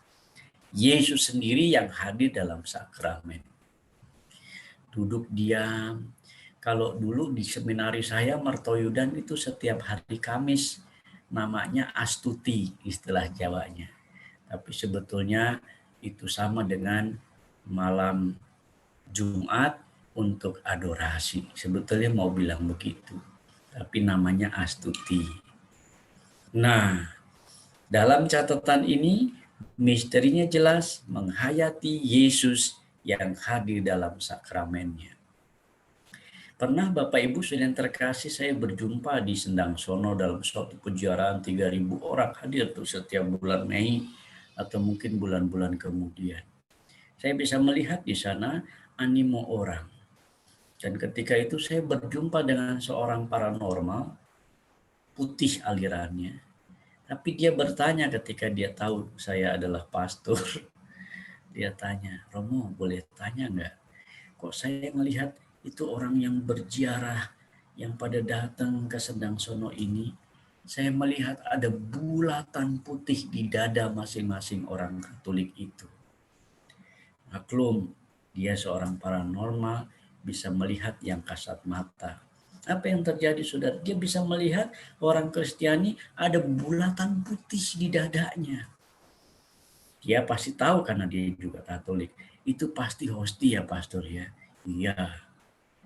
Yesus sendiri yang hadir dalam sakramen. Duduk diam. Kalau dulu di seminari saya, Martoyudan itu setiap hari Kamis, namanya Astuti istilah Jawanya. Tapi sebetulnya itu sama dengan malam Jumat untuk adorasi. Sebetulnya mau bilang begitu. Tapi namanya Astuti. Nah, dalam catatan ini misterinya jelas menghayati Yesus yang hadir dalam sakramennya. Pernah Bapak Ibu Saudara terkasih, saya berjumpa di Sendang Sono dalam suatu kejuaraan 3.000 orang hadir tuh setiap bulan Mei atau mungkin bulan-bulan kemudian. Saya bisa melihat di sana animo orang. Dan ketika itu saya berjumpa dengan seorang paranormal, putih alirannya. Tapi dia bertanya ketika dia tahu saya adalah pastor. Dia tanya, Romo boleh tanya enggak? Kok saya melihat itu orang yang berziarah, yang pada datang ke Sendang Sono ini, saya melihat ada bulatan putih di dada masing-masing orang Katolik itu. Maklum, dia seorang paranormal, bisa melihat yang kasat mata. Apa yang terjadi, saudara? Dia bisa melihat orang Kristiani ada bulatan putih di dadanya. Dia pasti tahu karena dia juga Katolik. Itu pasti hosti ya, pastor ya. Iya.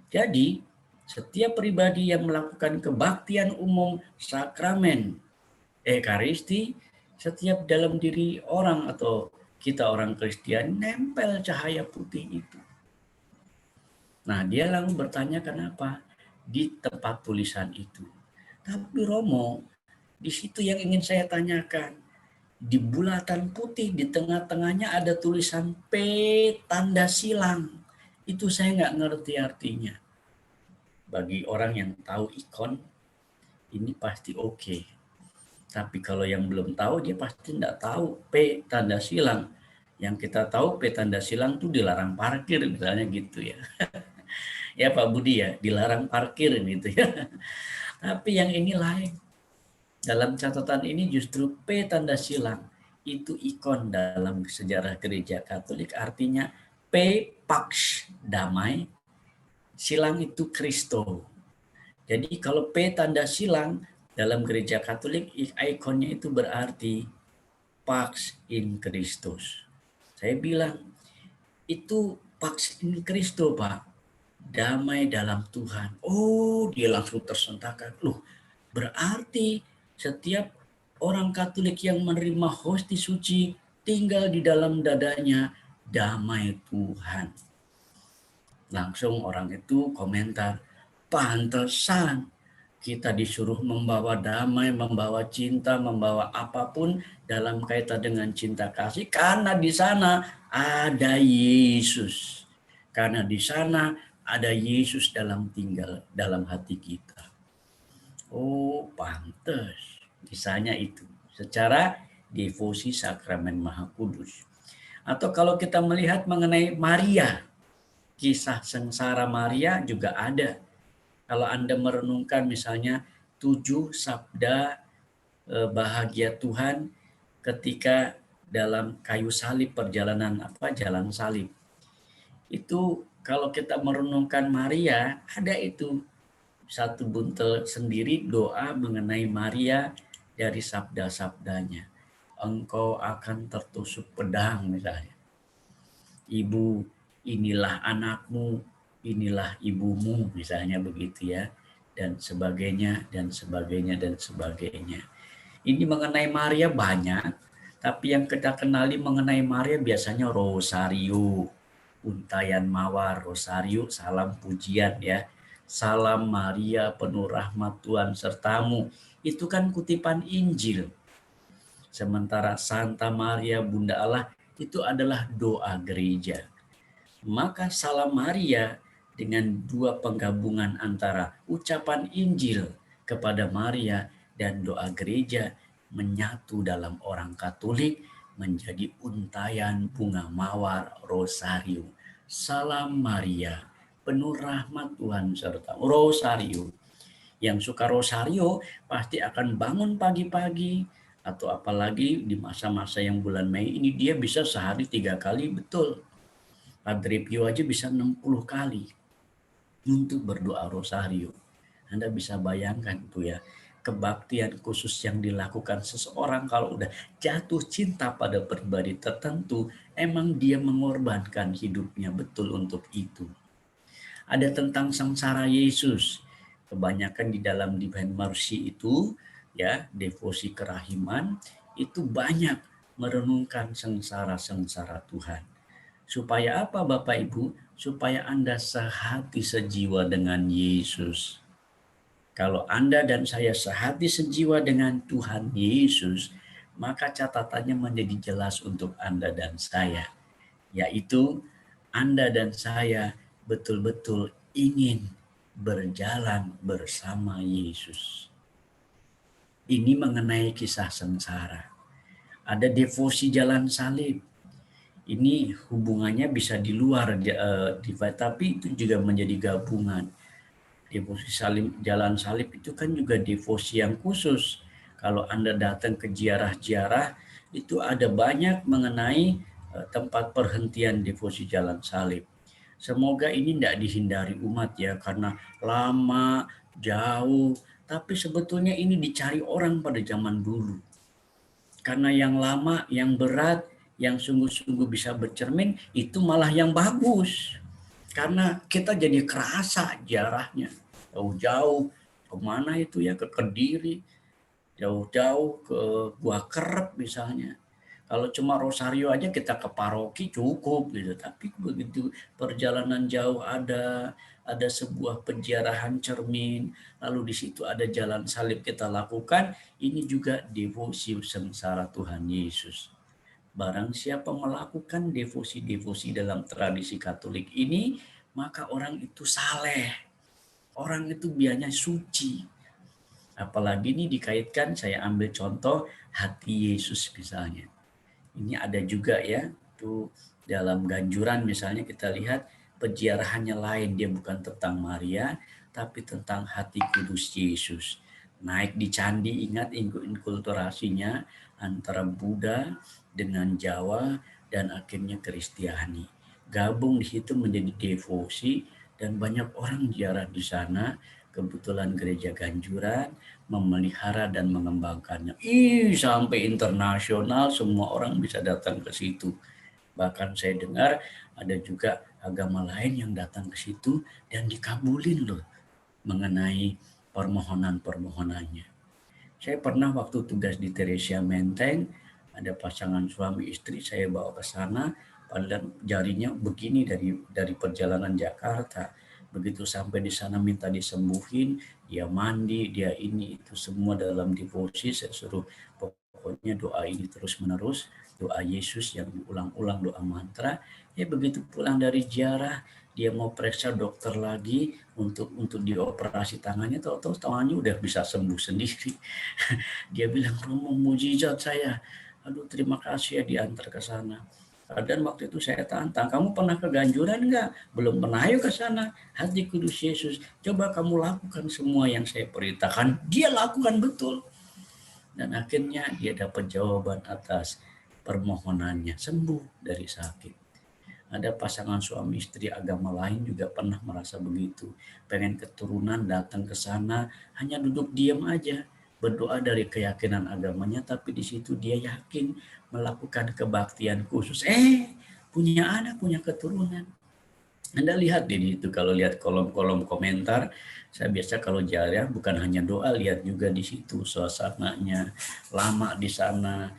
Jadi, setiap pribadi yang melakukan kebaktian umum sakramen Ekaristi, setiap dalam diri orang atau kita orang Kristiani nempel cahaya putih itu. Nah, dia lalu bertanya kenapa di tempat tulisan itu. Tapi Romo, di situ yang ingin saya tanyakan. Di bulatan putih di tengah-tengahnya ada tulisan P tanda silang. Itu saya nggak ngerti artinya. Bagi orang yang tahu ikon, ini pasti oke. Tapi kalau yang belum tahu, dia pasti nggak tahu P tanda silang. Yang kita tahu P tanda silang itu dilarang parkir, misalnya gitu ya. Ya Pak Budi ya, dilarang parkir gitu ya. Tapi yang ini lain. Dalam catatan ini justru P tanda silang. Itu ikon dalam sejarah gereja Katolik, artinya P pax damai, silang itu Kristo. Jadi kalau P tanda silang dalam gereja Katolik, ikonnya itu berarti Pax in Christus. Saya bilang, itu Pax in Christo, Pak. Damai dalam Tuhan. Oh, dia langsung tersentakkan. Loh, berarti setiap orang Katolik yang menerima hosti suci tinggal di dalam dadanya damai Tuhan. Langsung orang itu komentar, pantesan kita disuruh membawa damai, membawa cinta, membawa apapun dalam kaitan dengan cinta kasih, karena di sana ada Yesus. Karena di sana ada Yesus tinggal dalam hati kita. Oh, pantes. Misalnya itu secara devosi sakramen Maha Kudus. Atau kalau kita melihat mengenai Maria, kisah sengsara Maria juga ada. Kalau Anda merenungkan misalnya 7 sabda bahagia Tuhan ketika dalam kayu salib, perjalanan jalan salib. Itu kalau kita merenungkan Maria, ada itu satu buntel sendiri doa mengenai Maria dari sabda-sabdanya. Engkau akan tertusuk pedang misalnya. Ibu, inilah anakmu, inilah ibumu, misalnya begitu ya, dan sebagainya, dan sebagainya, dan sebagainya. Ini mengenai Maria banyak, tapi yang kita kenali mengenai Maria biasanya rosario, untayan mawar, rosario, salam pujian ya. Salam Maria penuh rahmat Tuhan sertamu. Itu kan kutipan Injil. Sementara Santa Maria Bunda Allah itu adalah doa gereja. Maka salam Maria dengan dua penggabungan antara ucapan Injil kepada Maria dan doa gereja menyatu dalam orang Katolik menjadi untayan bunga mawar rosario. Salam Maria, penuh rahmat Tuhan serta rosario. Yang suka rosario pasti akan bangun pagi-pagi, atau apalagi di masa-masa yang bulan Mei ini dia bisa sehari 3 kali, betul. Padre Pio aja bisa 60 kali untuk berdoa rosario. Anda bisa bayangkan tuh ya, kebaktian khusus yang dilakukan seseorang kalau udah jatuh cinta pada pribadi tertentu, emang dia mengorbankan hidupnya betul untuk itu. Ada tentang sengsara Yesus. Kebanyakan di dalam Divine Mercy itu, ya, devosi kerahiman, itu banyak merenungkan sengsara-sengsara Tuhan. Supaya apa Bapak Ibu? Supaya Anda sehati sejiwa dengan Yesus. Kalau Anda dan saya sehati sejiwa dengan Tuhan Yesus, maka catatannya menjadi jelas untuk Anda dan saya. Yaitu Anda dan saya betul-betul ingin berjalan bersama Yesus. Ini mengenai kisah sengsara. Ada devosi jalan salib. Ini hubungannya bisa di luar, tapi itu juga menjadi gabungan. Devosi jalan salib itu kan juga devosi yang khusus. Kalau Anda datang ke ziarah-ziarah, itu ada banyak mengenai tempat perhentian devosi jalan salib. Semoga ini tidak dihindari umat ya, karena lama, jauh, tapi sebetulnya ini dicari orang pada zaman dulu. Karena yang lama, yang berat, yang sungguh-sungguh bisa bercermin, itu malah yang bagus. Karena kita jadi kerasa jarahnya. Jauh-jauh, kemana itu ya, ke Kediri, jauh-jauh ke Gua Kerep misalnya. Kalau cuma rosario aja kita ke paroki cukup gitu. Tapi begitu perjalanan jauh ada sebuah penziarahan cermin, lalu di situ ada jalan salib kita lakukan, ini juga devosi sengsara Tuhan Yesus. Barang siapa melakukan devosi-devosi dalam tradisi Katolik ini, maka orang itu saleh. Orang itu biasanya suci. Apalagi ini dikaitkan, saya ambil contoh hati Yesus misalnya. Ini ada juga ya, tuh dalam ganjuran misalnya kita lihat penziarahannya lain, dia bukan tentang Maria, tapi tentang hati kudus Yesus. Naik di candi, ingat inkulturasinya antara Buddha dengan Jawa dan akhirnya Kristiani. Gabung di situ menjadi devosi dan banyak orang ziarah di sana Kebetulan gereja Ganjuran memelihara dan mengembangkannya. Sampai internasional semua orang bisa datang ke situ. Bahkan saya dengar ada juga agama lain yang datang ke situ dan dikabulin loh mengenai permohonan-permohonannya. Saya pernah waktu tugas di Teresia Menteng, ada pasangan suami istri saya bawa ke sana, padahal jarinya begini dari perjalanan Jakarta. Begitu sampai di sana minta disembuhin, dia mandi, dia ini itu semua dalam devosi. Saya suruh pokoknya doa ini terus menerus, doa Yesus yang diulang-ulang, doa mantra. Begitu pulang dari ziarah, dia mau periksa dokter lagi untuk dioperasi tangannya, tahu-tahu tangannya udah bisa sembuh sendiri. Dia bilang, Romo, mujizat saya. Aduh, terima kasih ya diantar ke sana. Dan waktu itu saya tantang, kamu pernah ke Ganjuran enggak? Belum pernah, ayo ke sana. Hati Kudus Yesus, coba kamu lakukan semua yang saya perintahkan. Dia lakukan betul. Dan akhirnya dia dapat jawaban atas permohonannya, sembuh dari sakit. Ada pasangan suami istri agama lain juga pernah merasa begitu. Pengen keturunan, datang ke sana, hanya duduk diam aja. Berdoa dari keyakinan agamanya, tapi di situ dia yakin melakukan kebaktian khusus. Punya anak, punya keturunan. Anda lihat di itu, kalau lihat kolom-kolom komentar, saya biasa kalau ziarah bukan hanya doa, lihat juga di situ suasananya, lama di sana.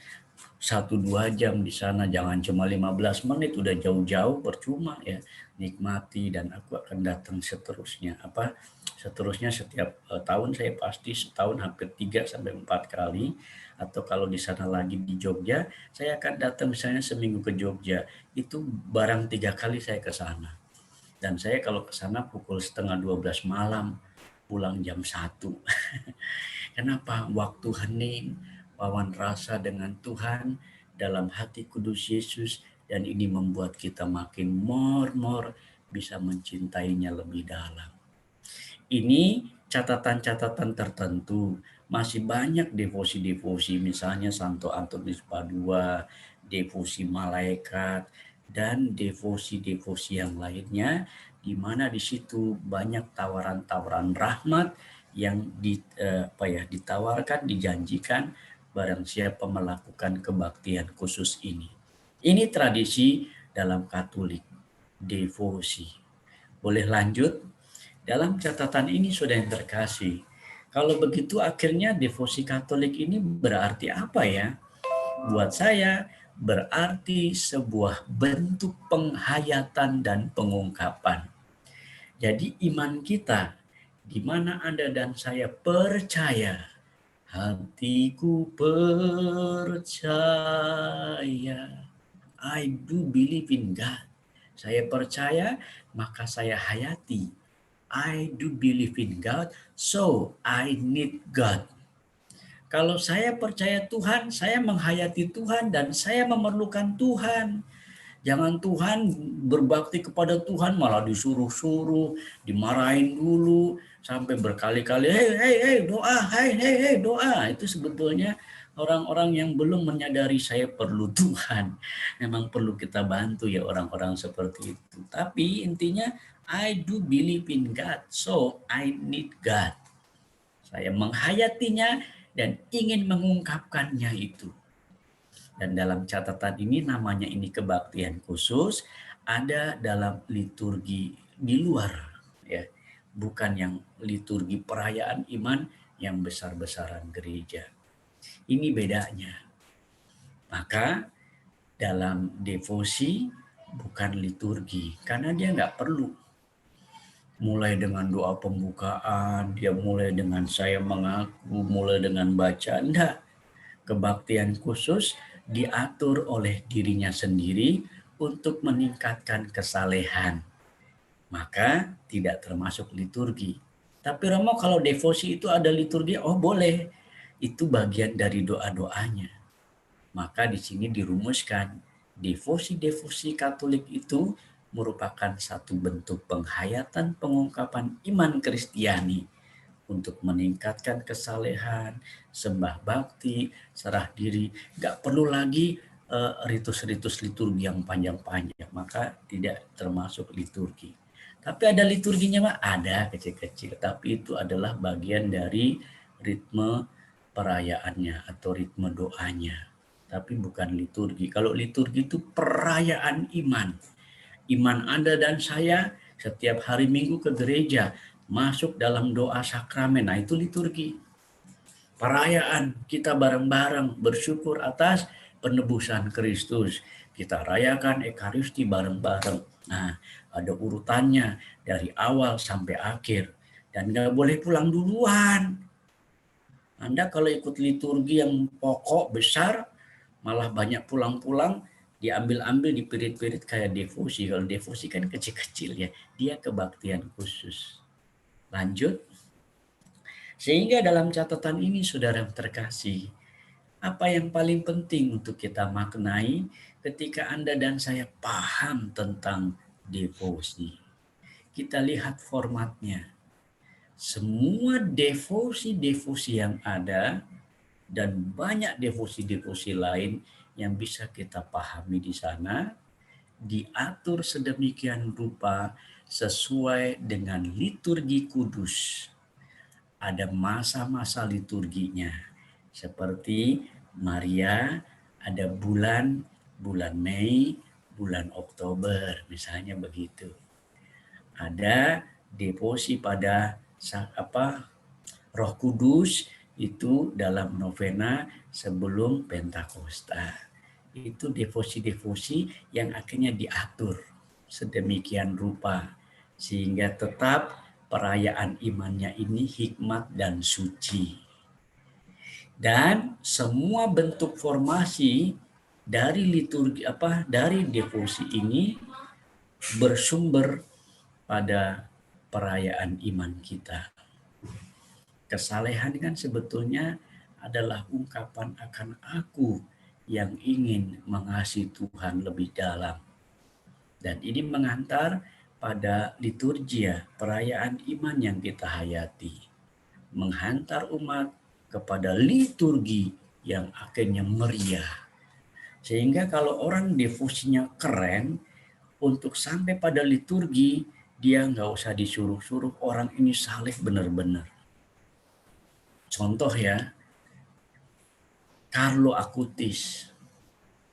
1-2 jam di sana, jangan cuma 15 menit, udah jauh-jauh percuma ya, nikmati. Dan aku akan datang seterusnya. Seterusnya setiap tahun saya pasti setahun hampir 3-4 kali. Atau kalau di sana lagi di Jogja, saya akan datang misalnya seminggu ke Jogja, itu barang 3 kali saya ke sana. Dan saya kalau ke sana pukul 11:30 malam, pulang jam 1. Kenapa? Waktu hening, wawan rasa dengan Tuhan dalam hati Kudus Yesus, dan ini membuat kita makin more bisa mencintainya lebih dalam. Ini catatan-catatan tertentu. Masih banyak devosi-devosi, misalnya Santo Antonius Padua, devosi malaikat, dan devosi-devosi yang lainnya, di mana di situ banyak tawaran-tawaran rahmat yang ditawarkan, dijanjikan barang siapa melakukan kebaktian khusus ini. Ini tradisi dalam Katolik, devosi. Boleh lanjut? Dalam catatan ini sudah yang terkasih. Kalau begitu akhirnya devosi Katolik ini berarti apa ya? Buat saya berarti sebuah bentuk penghayatan dan pengungkapan. Jadi iman kita, di mana Anda dan saya percaya, hatiku percaya, I do believe in God. Saya percaya, maka saya hayati. I do believe in God, so I need God. Kalau saya percaya Tuhan, saya menghayati Tuhan dan saya memerlukan Tuhan. Jangan Tuhan berbakti kepada Tuhan malah disuruh-suruh, dimarahin dulu sampai berkali-kali, hey doa, hey doa. Itu sebetulnya orang-orang yang belum menyadari saya perlu Tuhan. Memang perlu kita bantu ya orang-orang seperti itu. Tapi intinya I do believe in God, so I need God. Saya menghayatinya dan ingin mengungkapkannya itu. Dan dalam catatan ini namanya ini kebaktian khusus, ada dalam liturgi di luar ya, bukan yang liturgi perayaan iman yang besar-besaran gereja. Ini bedanya. Maka dalam devosi bukan liturgi, karena dia nggak perlu mulai dengan doa pembukaan, dia mulai dengan saya mengaku, mulai dengan baca, enggak. Kebaktian khusus diatur oleh dirinya sendiri untuk meningkatkan kesalehan. Maka tidak termasuk liturgi. Tapi Romo, kalau devosi itu ada liturgi, oh boleh. Itu bagian dari doa-doanya. Maka di sini dirumuskan, devosi-devosi Katolik itu merupakan satu bentuk penghayatan pengungkapan iman Kristiani untuk meningkatkan kesalehan, sembah bakti, serah diri. Gak perlu lagi ritus-ritus liturgi yang panjang-panjang, maka tidak termasuk liturgi. Tapi ada liturginya Pak? Ada kecil-kecil, tapi itu adalah bagian dari ritme perayaannya atau ritme doanya. Tapi bukan liturgi. Kalau liturgi itu perayaan iman. Iman Anda dan saya setiap hari Minggu ke gereja, masuk dalam doa sakramen. Nah, itu liturgi. Perayaan kita bareng-bareng bersyukur atas penebusan Kristus. Kita rayakan Ekaristi bareng-bareng. Nah, ada urutannya dari awal sampai akhir. Dan nggak boleh pulang duluan. Anda kalau ikut liturgi yang pokok besar, malah banyak pulang-pulang, diambil-ambil, dipirit-pirit kayak devosi. Kalau devosi kan kecil-kecil ya, dia kebaktian khusus. Lanjut. Sehingga dalam catatan ini saudara yang terkasih, apa yang paling penting untuk kita maknai ketika Anda dan saya paham tentang devosi. Kita lihat formatnya. Semua devosi-devosi yang ada dan banyak devosi-devosi lain yang bisa kita pahami di sana diatur sedemikian rupa sesuai dengan liturgi kudus. Ada masa-masa liturginya. Seperti Maria ada bulan Mei, bulan Oktober, misalnya begitu. Ada devosi pada Roh Kudus itu dalam novena sebelum Pentakosta. Itu devosi-devosi yang akhirnya diatur sedemikian rupa sehingga tetap perayaan imannya ini hikmat dan suci. Dan semua bentuk formasi dari liturgi dari devosi ini bersumber pada perayaan iman kita. Kesalehan kan sebetulnya adalah ungkapan akan aku yang ingin mengasihi Tuhan lebih dalam. Dan ini mengantar pada liturgia, perayaan iman yang kita hayati. Menghantar umat kepada liturgi yang akhirnya meriah. Sehingga kalau orang devosinya keren, untuk sampai pada liturgi, dia nggak usah disuruh-suruh, orang ini saleh benar-benar. Contoh ya, Carlo Acutis.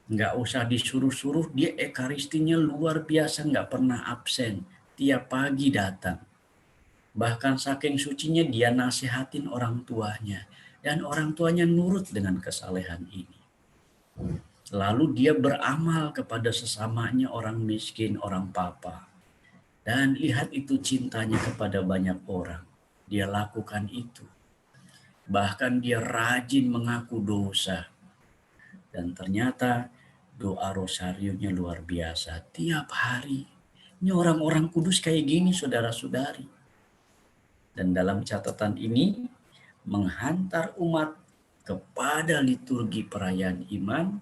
Nggak usah disuruh-suruh, dia ekaristinya luar biasa, nggak pernah absen. Tiap pagi datang. Bahkan saking sucinya dia nasihatin orang tuanya. Dan orang tuanya nurut dengan kesalehan ini. Lalu dia beramal kepada sesamanya orang miskin, orang papa. Dan lihat itu cintanya kepada banyak orang. Dia lakukan itu. Bahkan dia rajin mengaku dosa. Dan ternyata doa rosarionya luar biasa. Tiap hari. Ini orang-orang kudus kayak gini saudara-saudari. Dan dalam catatan ini menghantar umat kepada liturgi perayaan iman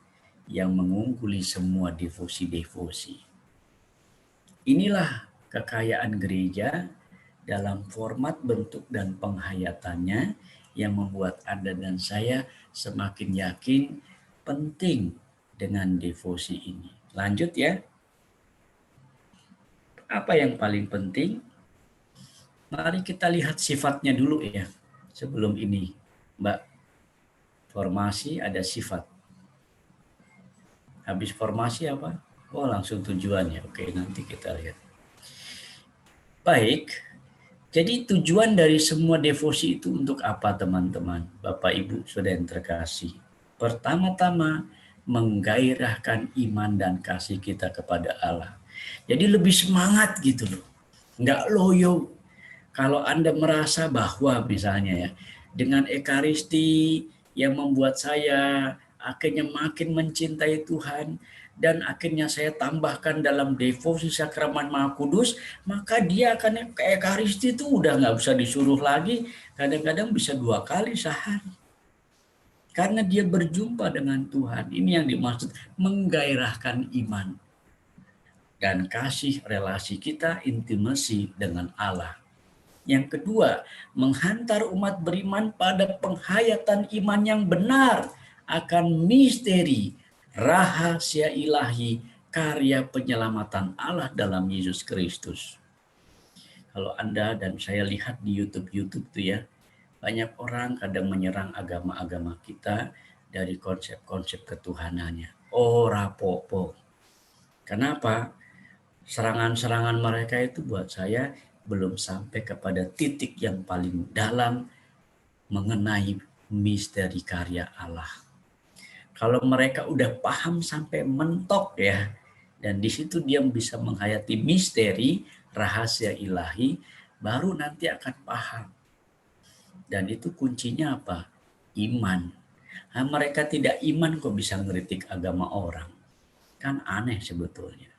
yang mengungguli semua devosi-devosi. Inilah kekayaan gereja dalam format bentuk dan penghayatannya yang membuat Anda dan saya semakin yakin penting dengan devosi ini. Lanjut ya. Apa yang paling penting? Mari kita lihat sifatnya dulu ya. Sebelum ini, Mbak. Formasi ada sifat. Habis formasi apa? Oh, langsung tujuannya. Oke, nanti kita lihat. Baik. Jadi tujuan dari semua devosi itu untuk apa teman-teman? Bapak Ibu Saudara yang terkasih. Pertama-tama menggairahkan iman dan kasih kita kepada Allah. Jadi lebih semangat gitu loh. Nggak loyo. Kalau Anda merasa bahwa misalnya ya, dengan ekaristi yang membuat saya akhirnya makin mencintai Tuhan, dan akhirnya saya tambahkan dalam devosi sakramen Maha Kudus, maka dia akan ke ekaristi itu udah nggak usah disuruh lagi, kadang-kadang bisa 2 kali sehari. Karena dia berjumpa dengan Tuhan. Ini yang dimaksud menggairahkan iman. Dan kasih relasi kita, intimasi dengan Allah. Yang kedua, menghantar umat beriman pada penghayatan iman yang benar akan misteri, rahasia ilahi, karya penyelamatan Allah dalam Yesus Kristus. Kalau Anda dan saya lihat di YouTube tuh ya, banyak orang kadang menyerang agama-agama kita dari konsep-konsep ketuhanannya. Oh, rapopo. Kenapa? Serangan-serangan mereka itu buat saya belum sampai kepada titik yang paling dalam mengenai misteri karya Allah. Kalau mereka udah paham sampai mentok ya, dan di situ dia bisa menghayati misteri rahasia ilahi, baru nanti akan paham. Dan itu kuncinya apa? Iman. Nah, mereka tidak iman kok bisa ngeritik agama orang. Kan aneh sebetulnya.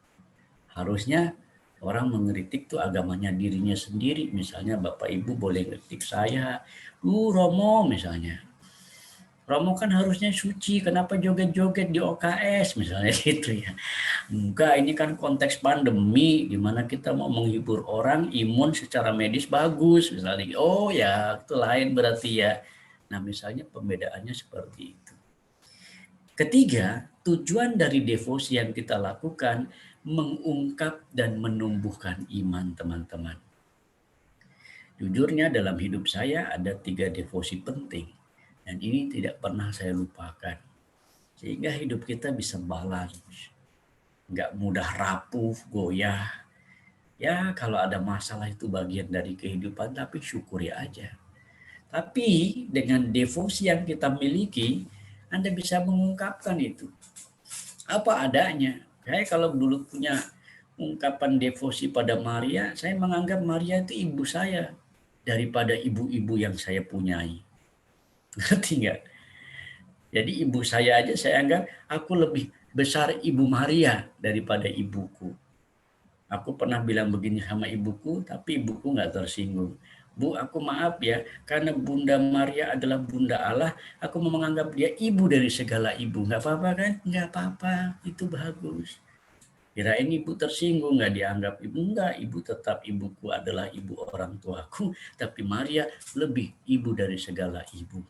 Harusnya orang mengkritik tuh agamanya dirinya sendiri. Misalnya Bapak Ibu boleh kritik saya, Romo misalnya. Romo kan harusnya suci, kenapa joget-joget di OKS misalnya gitu ya. Enggak, ini kan konteks pandemi di mana kita mau menghibur orang, imun secara medis bagus misalnya. Oh ya, itu lain berarti ya. Nah, misalnya pembedaannya seperti itu. Ketiga, tujuan dari devosi yang kita lakukan mengungkap dan menumbuhkan iman teman-teman. Jujurnya dalam hidup saya ada 3 devosi penting. Dan ini tidak pernah saya lupakan. Sehingga hidup kita bisa balance. Nggak mudah rapuh, goyah. Ya kalau ada masalah itu bagian dari kehidupan, tapi syukuri aja. Tapi dengan devosi yang kita miliki, Anda bisa mengungkapkan itu. Apa adanya. Saya kalau dulu punya ungkapan devosi pada Maria, saya menganggap Maria itu ibu saya daripada ibu-ibu yang saya punyai. Ngerti nggak? Jadi ibu saya aja saya anggap aku lebih besar Ibu Maria daripada ibuku. Aku pernah bilang begini sama ibuku, tapi ibuku nggak tersinggung. Bu, aku maaf ya, karena Bunda Maria adalah Bunda Allah, aku mau menganggap dia ibu dari segala ibu. Nggak apa-apa kan? Nggak apa-apa, itu bagus. Kirain ibu tersinggung, nggak dianggap ibu. Enggak, ibu tetap ibuku adalah ibu orang tuaku, tapi Maria lebih ibu dari segala ibu.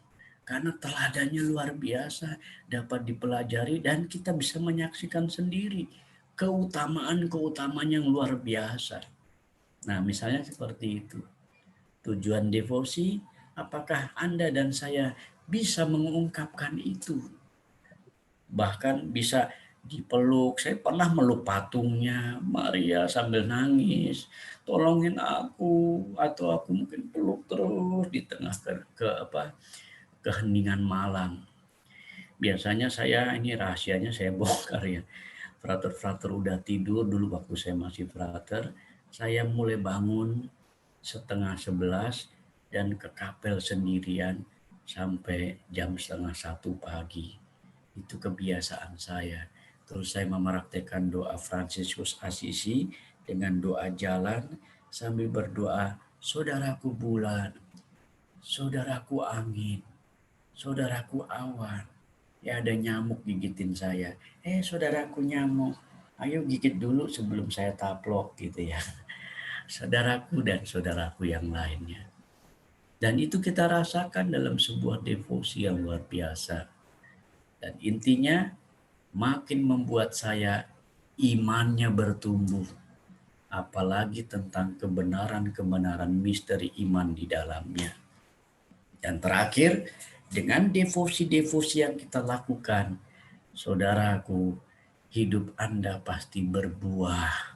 Karena teladannya luar biasa, dapat dipelajari dan kita bisa menyaksikan sendiri keutamaan-keutamaan yang luar biasa. Nah, misalnya seperti itu. Tujuan devosi, apakah Anda dan saya bisa mengungkapkan itu? Bahkan bisa dipeluk. Saya pernah meluk patungnya Maria sambil nangis, tolongin aku, atau aku mungkin peluk terus di tengah keheningan malam. Biasanya saya, ini rahasianya saya bongkar ya. Frater-frater udah tidur dulu waktu saya masih frater. Saya mulai bangun 10:30 dan ke kapel sendirian sampai jam 12:30 pagi. Itu kebiasaan saya. Terus saya mempraktekkan doa Fransiskus Assisi dengan doa jalan sambil berdoa, saudaraku bulan, saudaraku angin, saudaraku awan. Ya ada nyamuk gigitin saya. Saudaraku nyamuk, ayo gigit dulu sebelum saya taplok gitu ya. Saudaraku dan saudaraku yang lainnya. Dan itu kita rasakan dalam sebuah devosi yang luar biasa. Dan intinya makin membuat saya imannya bertumbuh. Apalagi tentang kebenaran-kebenaran misteri iman di dalamnya. Dan terakhir, dengan devosi-devosi yang kita lakukan, saudaraku, hidup Anda pasti berbuah.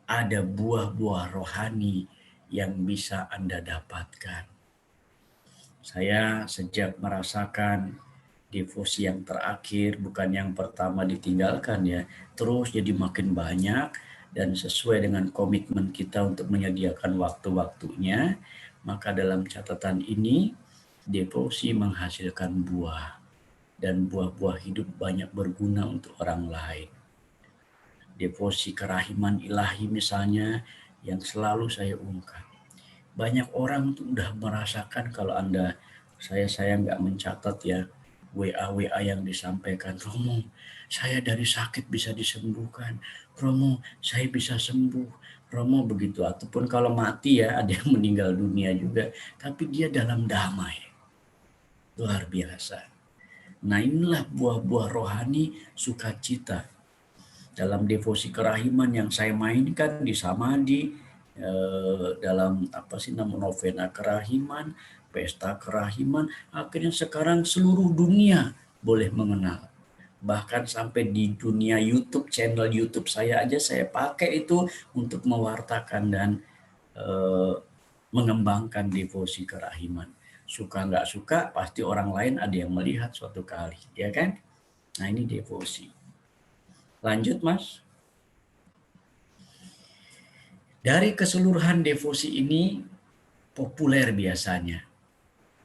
Ada buah-buah rohani yang bisa Anda dapatkan. Saya sejak merasakan devosi yang terakhir, bukan yang pertama ditinggalkan ya, terus jadi makin banyak dan sesuai dengan komitmen kita untuk menyediakan waktu-waktunya, maka dalam catatan ini devosi menghasilkan buah dan buah-buah hidup banyak berguna untuk orang lain. Devosi kerahiman ilahi misalnya yang selalu saya ungkap. Banyak orang tuh udah merasakan kalau saya nggak mencatat ya WA yang disampaikan. Romo, saya dari sakit bisa disembuhkan. Romo, saya bisa sembuh. Romo begitu. Ataupun kalau mati ya ada yang meninggal dunia juga. Tapi dia dalam damai. Luar biasa. Nah inilah buah-buah rohani sukacita. Dalam devosi kerahiman yang saya mainkan di Samadhi, dalam apa sih nama novena kerahiman, pesta kerahiman, akhirnya sekarang seluruh dunia boleh mengenal. Bahkan sampai di dunia YouTube, channel YouTube saya aja saya pakai itu untuk mewartakan dan mengembangkan devosi kerahiman. Suka nggak suka, pasti orang lain ada yang melihat suatu kali, ya kan? Nah ini devosi. Lanjut Mas. Dari keseluruhan devosi ini populer biasanya.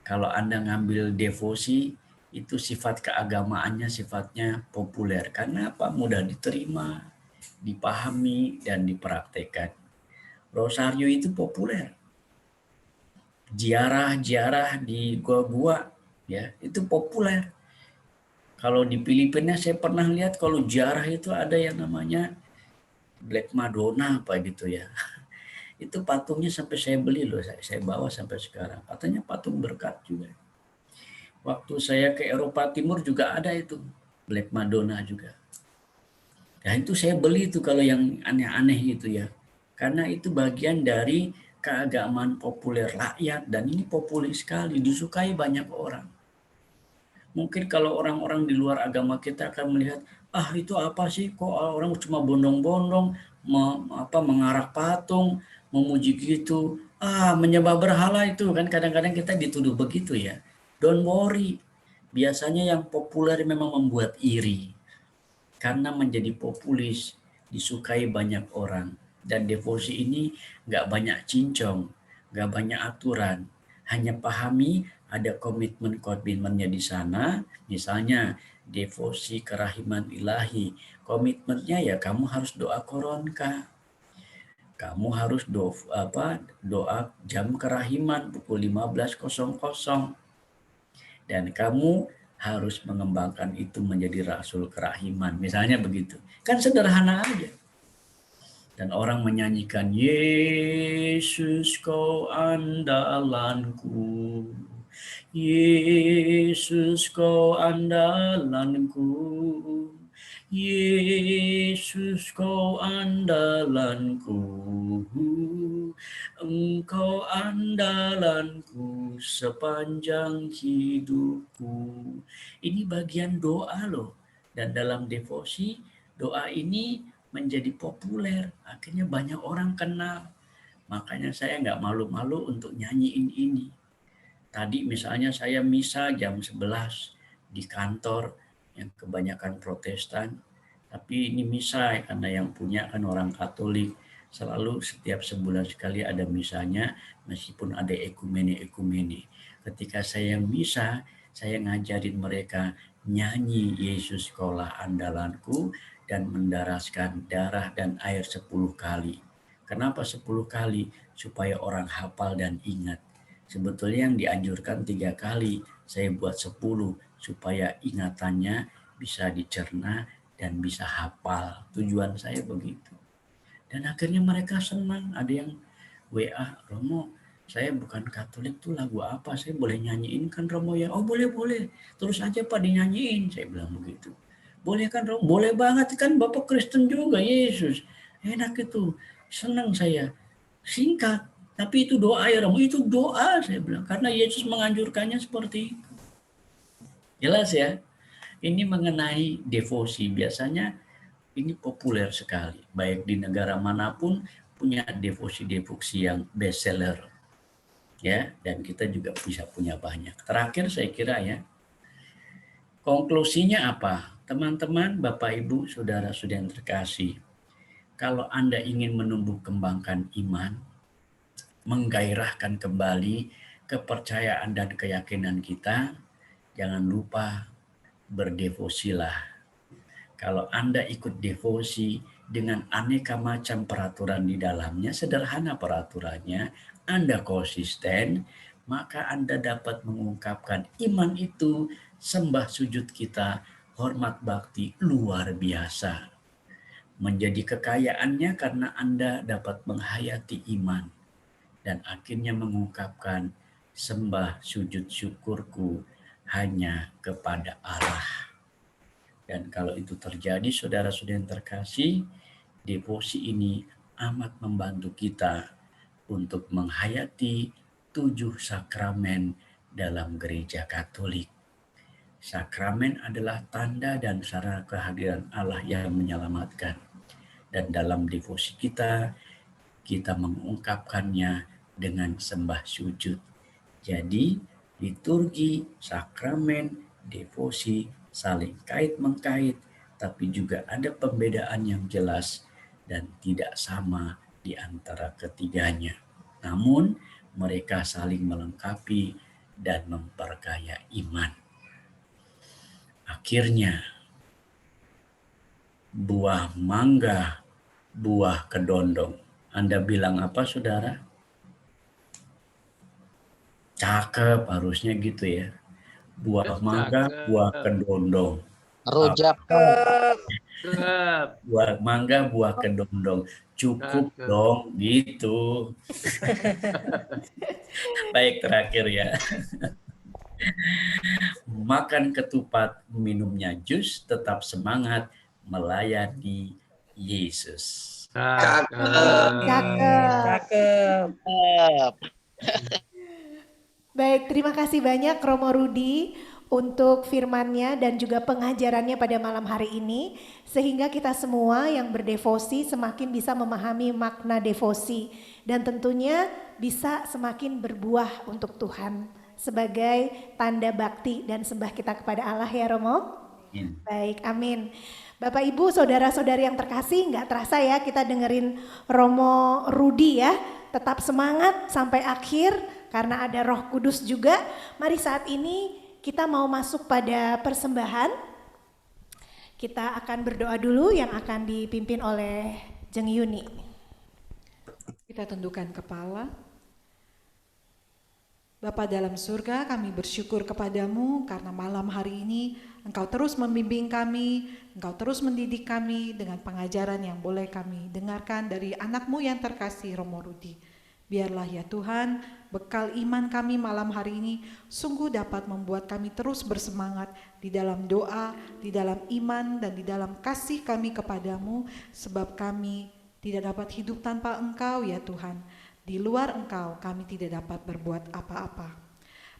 Kalau Anda ngambil devosi, itu sifat keagamaannya sifatnya populer. Karena apa? Mudah diterima, dipahami, dan dipraktekkan. Rosario itu populer. Ziarah-ziarah di gua-gua, ya itu populer. Kalau di Filipina saya pernah lihat kalau ziarah itu ada yang namanya Black Madonna apa gitu ya. Itu patungnya sampai saya beli loh, saya bawa sampai sekarang. Katanya patung berkat juga. Waktu saya ke Eropa Timur juga ada itu Black Madonna juga. Dan itu saya beli itu kalau yang aneh-aneh itu ya. Karena itu bagian dari keagamaan populer rakyat dan ini populer sekali, disukai banyak orang. Mungkin kalau orang-orang di luar agama kita akan melihat, ah itu apa sih kok orang cuma bondong-bondong, mengarak patung, memuji gitu, menyembah berhala itu kan kadang-kadang kita dituduh begitu ya. Don't worry, biasanya yang populer memang membuat iri. Karena menjadi populis, disukai banyak orang. Dan devosi ini nggak banyak cincong, nggak banyak aturan. Hanya pahami ada komitmennya di sana. Misalnya devosi kerahiman ilahi. Komitmennya ya kamu harus doa koronka. Kamu harus doa jam kerahiman pukul 15.00. Dan kamu harus mengembangkan itu menjadi rasul kerahiman. Misalnya begitu. Kan sederhana aja. Dan orang menyanyikan, Yesus kau andalanku. Yesus kau andalanku. Yesus kau andalanku. Engkau andalanku sepanjang hidupku. Ini bagian doa loh. Dan dalam devosi, doa ini menjadi populer. Akhirnya banyak orang kenal. Makanya saya nggak malu-malu untuk nyanyiin ini. Tadi misalnya saya misa jam 11 di kantor yang kebanyakan Protestan. Tapi ini misa karena yang punya kan orang Katolik. Selalu setiap sebulan sekali ada misanya meskipun ada ekumene. Ketika saya misa, saya ngajarin mereka nyanyi Yesus Kaulah Andalanku dan mendaraskan darah dan air 10 kali. Kenapa 10 kali? Supaya orang hafal dan ingat. Sebetulnya yang dianjurkan 3 kali, saya buat 10 supaya ingatannya bisa dicerna dan bisa hafal. Tujuan saya begitu. Dan akhirnya mereka senang. Ada yang WA, Romo, saya bukan Katolik tuh lagu apa? Saya boleh nyanyiin kan Romo ya? Oh boleh. Terus aja Pak dinyanyiin. Saya bilang begitu. Boleh kan Romo? Boleh banget kan Bapak Kristen juga Yesus. Enak itu. Senang saya. Singkat. Tapi itu doa ya Romo. Itu doa saya bilang. Karena Yesus menganjurkannya seperti itu. Jelas ya? Ini mengenai devosi. Biasanya ini populer sekali. Baik di negara manapun punya devosi-devosi yang bestseller. Ya, dan kita juga bisa punya banyak. Terakhir saya kira ya. Konklusinya apa? Teman-teman, Bapak Ibu, saudara-saudara yang terkasih. Kalau Anda ingin menumbuh kembangkan iman, menggairahkan kembali kepercayaan dan keyakinan kita, jangan lupa berdevosilah. Kalau Anda ikut devosi dengan aneka macam peraturan di dalamnya, sederhana peraturannya, Anda konsisten, maka Anda dapat mengungkapkan iman itu, sembah sujud kita, hormat bakti luar biasa. Menjadi kekayaannya karena Anda dapat menghayati iman. Dan akhirnya mengungkapkan sembah sujud syukurku hanya kepada Allah. Dan kalau itu terjadi, saudara-saudara yang terkasih, devosi ini amat membantu kita untuk menghayati 7 sakramen dalam gereja Katolik. Sakramen adalah tanda dan sarana kehadiran Allah yang menyelamatkan. Dan dalam devosi kita mengungkapkannya dengan sembah sujud. Jadi, liturgi, sakramen, devosi saling kait-mengkait, tapi juga ada pembedaan yang jelas dan tidak sama di antara ketiganya. Namun, mereka saling melengkapi dan memperkaya iman. Akhirnya, buah mangga, buah kedondong. Anda bilang apa, saudara? Cakep, harusnya gitu ya. Buah mangga, buah kedondong. Rujak. Buah mangga, buah kedondong. Cukup dong, gitu. Baik, terakhir ya. Makan ketupat, minumnya jus, tetap semangat melayani Yesus. Cakep. Baik, terima kasih banyak Romo Rudi untuk firman-Nya dan juga pengajarannya pada malam hari ini, sehingga kita semua yang berdevosi semakin bisa memahami makna devosi dan tentunya bisa semakin berbuah untuk Tuhan sebagai tanda bakti dan sembah kita kepada Allah ya Romo. Baik, amin. Bapak Ibu, saudara-saudari yang terkasih, nggak terasa ya kita dengerin Romo Rudi ya. Tetap semangat sampai akhir karena ada Roh Kudus juga. Mari saat ini kita mau masuk pada persembahan. Kita akan berdoa dulu yang akan dipimpin oleh Jeng Yuni. Kita tundukkan kepala. Bapa dalam surga, kami bersyukur kepadamu karena malam hari ini Engkau terus membimbing kami, Engkau terus mendidik kami dengan pengajaran yang boleh kami dengarkan dari anak-Mu yang terkasih Romo Rudi. Biarlah ya Tuhan, bekal iman kami malam hari ini sungguh dapat membuat kami terus bersemangat di dalam doa, di dalam iman, dan di dalam kasih kami kepadamu, sebab kami tidak dapat hidup tanpa Engkau ya Tuhan. Di luar Engkau kami tidak dapat berbuat apa-apa.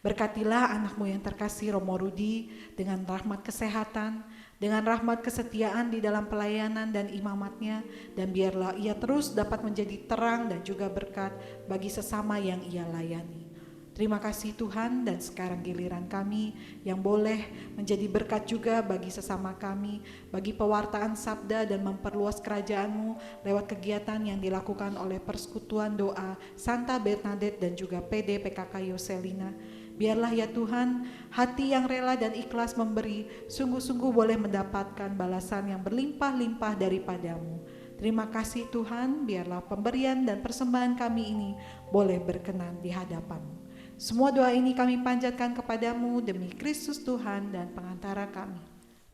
Berkatilah anak-Mu yang terkasih Romo Rudi dengan rahmat kesehatan, dengan rahmat kesetiaan di dalam pelayanan dan imamatnya, dan biarlah ia terus dapat menjadi terang dan juga berkat bagi sesama yang ia layani. Terima kasih Tuhan, dan sekarang giliran kami yang boleh menjadi berkat juga bagi sesama kami, bagi pewartaan sabda dan memperluas kerajaan-Mu lewat kegiatan yang dilakukan oleh Persekutuan Doa Santa Bernadette dan juga PD PKK Yoselina. Biarlah ya Tuhan, hati yang rela dan ikhlas memberi sungguh-sungguh boleh mendapatkan balasan yang berlimpah-limpah daripada-Mu. Terima kasih Tuhan, biarlah pemberian dan persembahan kami ini boleh berkenan di hadapan-Mu. Semua doa ini kami panjatkan kepadamu demi Kristus Tuhan dan pengantara kami.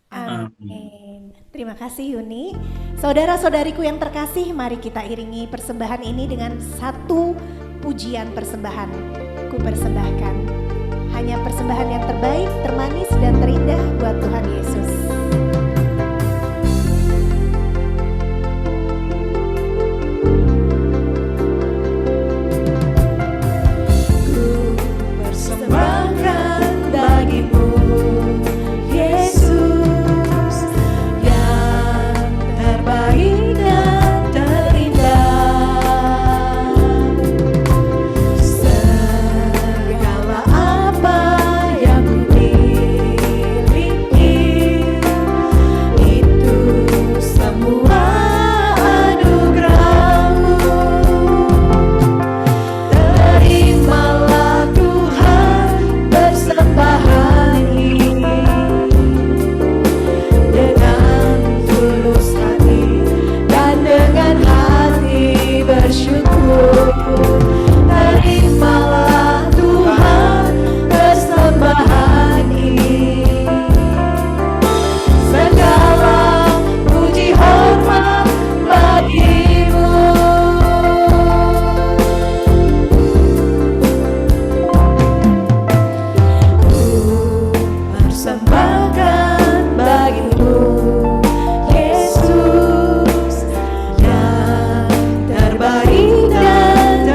Amin. Terima kasih Yuni. Saudara-saudariku yang terkasih, mari kita iringi persembahan ini dengan satu pujian persembahan. Ku persembahkan hanya persembahan yang terbaik, termanis dan terindah buat Tuhan Yesus. Terbaik dan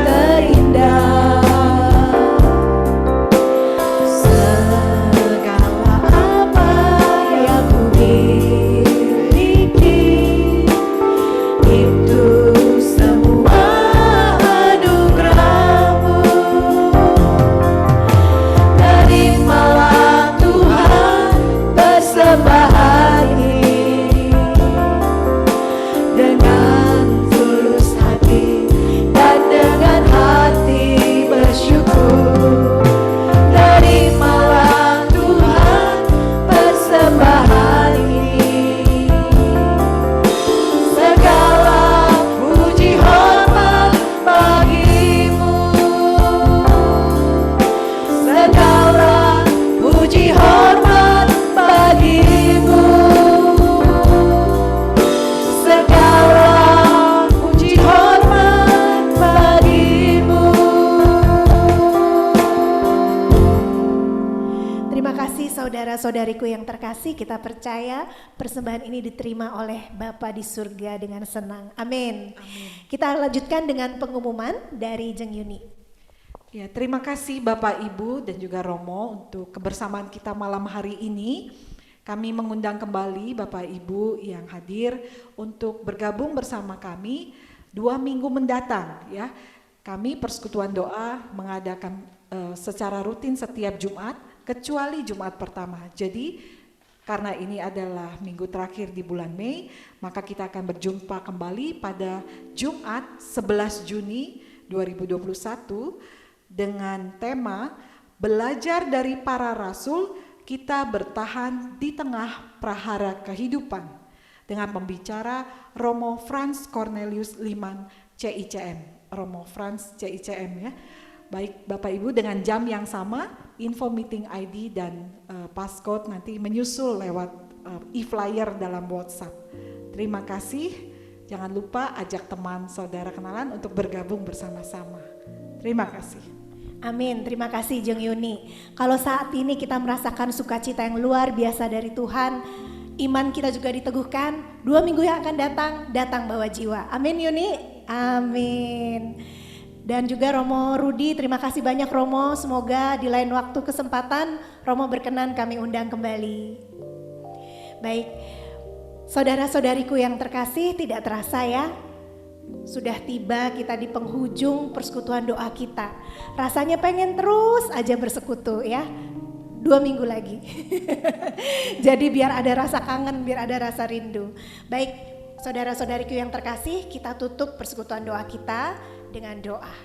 Saudara-saudariku yang terkasih, kita percaya persembahan ini diterima oleh Bapa di surga dengan senang. Amin. Kita lanjutkan dengan pengumuman dari Jeng Yuni. Ya, terima kasih Bapak Ibu dan juga Romo untuk kebersamaan kita malam hari ini. Kami mengundang kembali Bapak Ibu yang hadir untuk bergabung bersama kami 2 minggu mendatang ya. Kami Persekutuan Doa mengadakan secara rutin setiap Jumat kecuali Jumat pertama. Jadi karena ini adalah minggu terakhir di bulan Mei, maka kita akan berjumpa kembali pada Jumat 11 Juni 2021 dengan tema Belajar dari Para Rasul, Kita Bertahan di Tengah Prahara Kehidupan, dengan pembicara Romo Frans Cornelius Liman CICM. Romo Frans CICM ya. Baik Bapak Ibu, dengan jam yang sama, info meeting ID dan passcode nanti menyusul lewat e-flyer dalam WhatsApp. Terima kasih. Jangan lupa ajak teman saudara kenalan untuk bergabung bersama-sama. Terima kasih. Amin, terima kasih Jeng Yuni. Kalau saat ini kita merasakan sukacita yang luar biasa dari Tuhan, iman kita juga diteguhkan. 2 minggu yang akan datang bawa jiwa. Amin Yuni, amin. Dan juga Romo Rudi, terima kasih banyak Romo. Semoga di lain waktu kesempatan Romo berkenan kami undang kembali. Baik, saudara-saudariku yang terkasih, tidak terasa ya, sudah tiba kita di penghujung persekutuan doa kita. Rasanya pengen terus aja bersekutu ya. 2 minggu lagi. Jadi biar ada rasa kangen, biar ada rasa rindu. Baik, saudara-saudariku yang terkasih, kita tutup persekutuan doa kita dengan doa.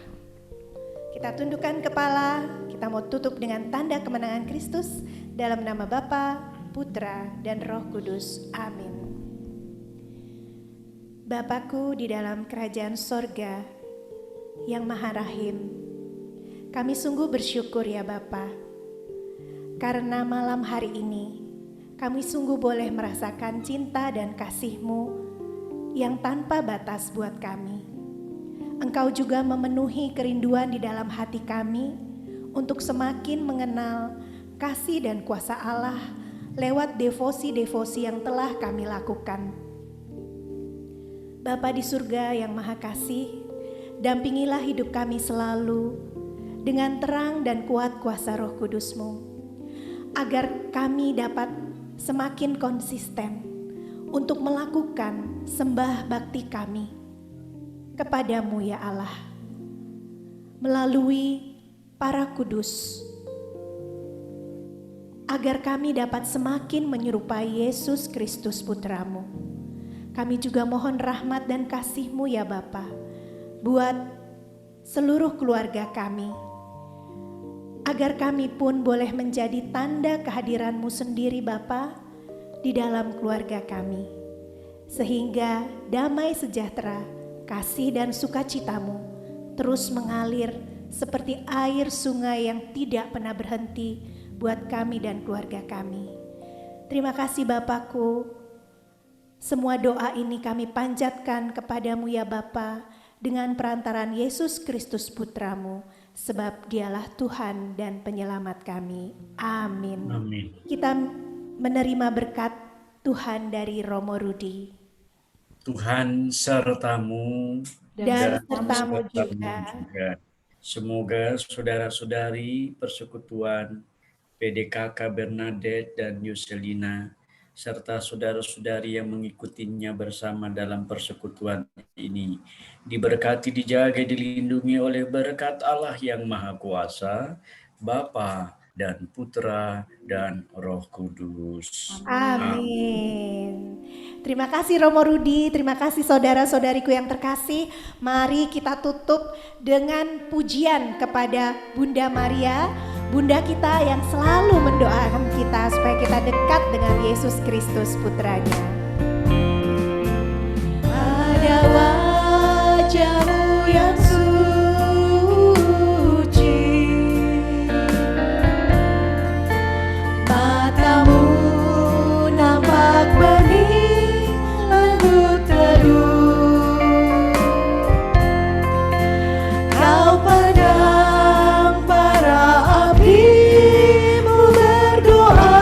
Kita tundukkan kepala, kita mau tutup dengan tanda kemenangan Kristus dalam nama Bapa, Putra, dan Roh Kudus. Amin. Bapakku di dalam kerajaan sorga yang maha rahim, kami sungguh bersyukur ya Bapa, karena malam hari ini kami sungguh boleh merasakan cinta dan kasih-Mu yang tanpa batas buat kami. Engkau juga memenuhi kerinduan di dalam hati kami untuk semakin mengenal kasih dan kuasa Allah lewat devosi-devosi yang telah kami lakukan. Bapa di surga yang maha kasih, dampingilah hidup kami selalu dengan terang dan kuat kuasa Roh Kudus-Mu, agar kami dapat semakin konsisten untuk melakukan sembah bakti kami kepadamu ya Allah, melalui para kudus, agar kami dapat semakin menyerupai Yesus Kristus Putra-Mu. Kami juga mohon rahmat dan kasih-Mu ya Bapa, buat seluruh keluarga kami, agar kami pun boleh menjadi tanda kehadiran-Mu sendiri Bapa di dalam keluarga kami, sehingga damai sejahtera, kasih dan sukacita-Mu terus mengalir seperti air sungai yang tidak pernah berhenti buat kami dan keluarga kami. Terima kasih Bapakku. Semua doa ini kami panjatkan kepadamu ya Bapa, dengan perantaraan Yesus Kristus Putra-Mu, sebab Dialah Tuhan dan Penyelamat kami. Amin. Amin. Kita menerima berkat Tuhan dari Romo Rudi. Tuhan sertamu Dan sertamu juga. Semoga saudara-saudari Persekutuan PDKK Bernadette dan Yuselina serta saudara-saudari yang mengikutinya bersama dalam persekutuan ini diberkati, dijaga, dilindungi oleh berkat Allah yang Maha Kuasa, Bapa dan Putra dan Roh Kudus. Amin. Terima kasih Romo Rudi, terima kasih saudara-saudariku yang terkasih. Mari kita tutup dengan pujian kepada Bunda Maria, Bunda kita yang selalu mendoakan kita supaya kita dekat dengan Yesus Kristus Putranya. Ada wajah-Mu yang suci, mata-Mu nampak bening lembut teduh. Kau padam para abdi-Mu berdoa,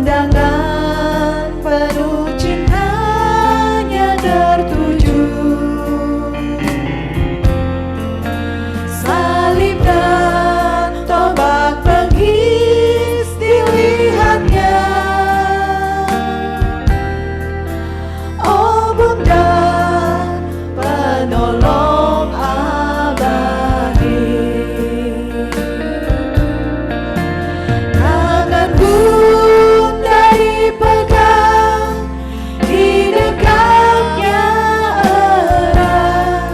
Pandangan penuh cintanya tertuju, salib dan tombak penghis dilihatnya. Oh Bunda, penolong abadi. Tangan Bunda dipegang, didekapnya erat,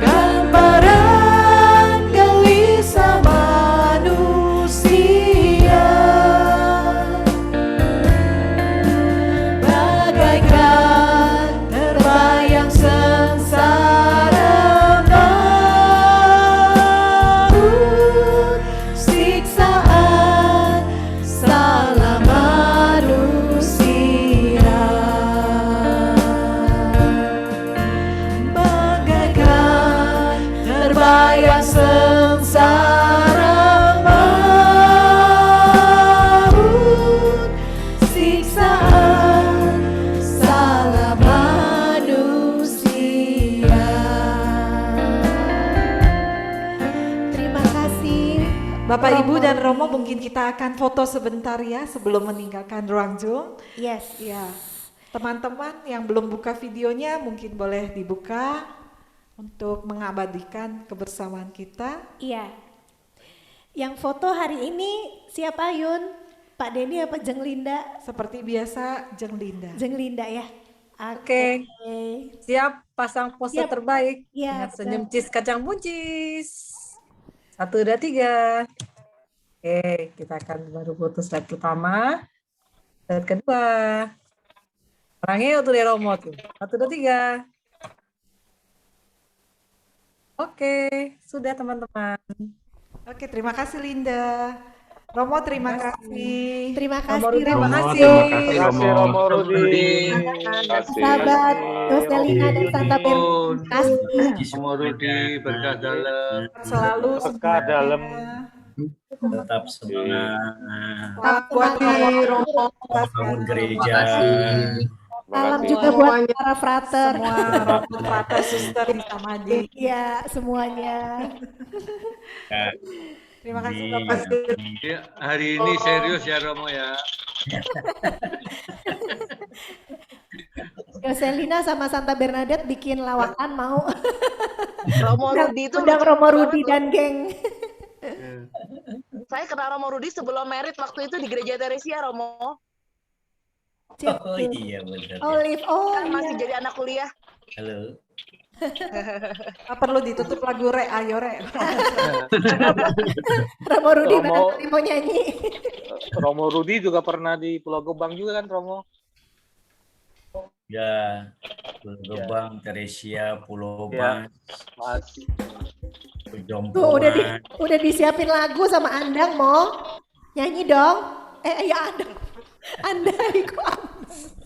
gambaran gelisah manusia. Bagaikan terbayang sengsara maut, siksaan salah manusia. Bagaikan terbayang sengsara maut, siksaan salah manusia. Terima kasih. Bapak Ibu dan Romo, mungkin kita akan foto sebentar ya sebelum meninggalkan ruang Zoom. Yes. Ya, teman-teman yang belum buka videonya mungkin boleh dibuka untuk mengabadikan kebersamaan kita. Iya. Yang foto hari ini siapa Yun? Pak Denny apa Jeng Linda? Seperti biasa, Jeng Linda. Jeng Linda ya. Oke. Siap pasang pose Siap. terbaik Iya, dengan senyum cheese kacang buncis. 1, 2, 3. Oke, kita akan baru foto slide pertama. Slide kedua. Orangnya tuh di Romo tuh. 1, 2, 3. Oke, sudah teman-teman. Oke, terima kasih Linda. Romo, terima kasih. Terima Romo kasih Rudi, Romo. terima kasih. Terima kasih Romo Rudi. Sahabat Roselina dan Santa Terima kasih. Romo Rudi berkah dalam. Selalu Berkah dalam. Tetap semangat. buat Romo, Bangun gereja. Salam juga buat para frater. semua Romo, Frater, Suster, Mita Madi. Iya, semuanya. Terima kasih Di- Bapak. Ya, hari ini serius ya Romo ya. Roselina sama Santa Bernadette bikin lawakan mau. Romo Rudi itu Undang Romo Rudi dan geng. saya kenal Romo Rudi sebelum merit waktu itu di Gereja Teresia Romo. Oh iya benar. Olive, oh Kan masih iya. jadi anak kuliah. Halo. Ah, perlu ditutup lagu Re, ayo Re. Romo Rudi Romo. barangkali mau nyanyi. Romo Rudi juga pernah di Pulau Gebang juga kan Romo? Ya, Pulau Gebang, Teresia, Pulau Ya. Mas, Masih. Tuh Jompongan. udah disiapin lagu sama Andang mau nyanyi dong. Ya Andang. Andang kok.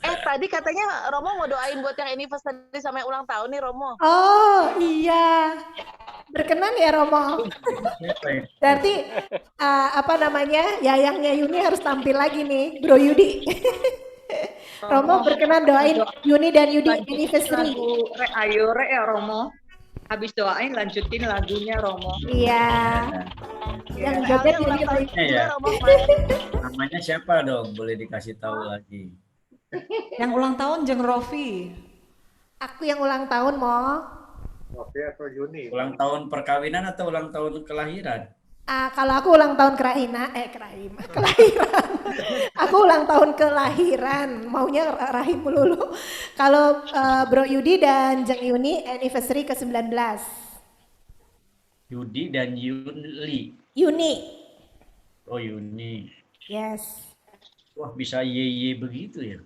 Tadi katanya Romo mau doain buat yang anniversary sama yang ulang tahun nih Romo. Oh iya. Berkenan ya Romo. Berarti apa namanya Yayangnya Yuni harus tampil lagi nih Bro Yudi. Romo berkenan doain Yuni dan Yudi anniversary. Lagu Re, ayo Re ya Romo. Habis doain lanjutin lagunya Romo. Iya. Yang joget Soalnya ulang Yudi tahun lagi. Ya. juga Romo kemarin. Namanya siapa dong? Boleh dikasih tahu lagi. Yang ulang tahun Jeng Rofi. Aku yang ulang tahun mo. Oke atau Juni? Ulang tahun perkawinan atau ulang tahun kelahiran? Kalau aku ulang tahun kelahiran. Aku ulang tahun kelahiran. Maunya rahim melulu. Kalau Bro Yudi dan Jeng Yuni anniversary ke-19. Yudi dan Yuli. Yuni. Oh Yuni. Yes. Wah bisa ye begitu ya?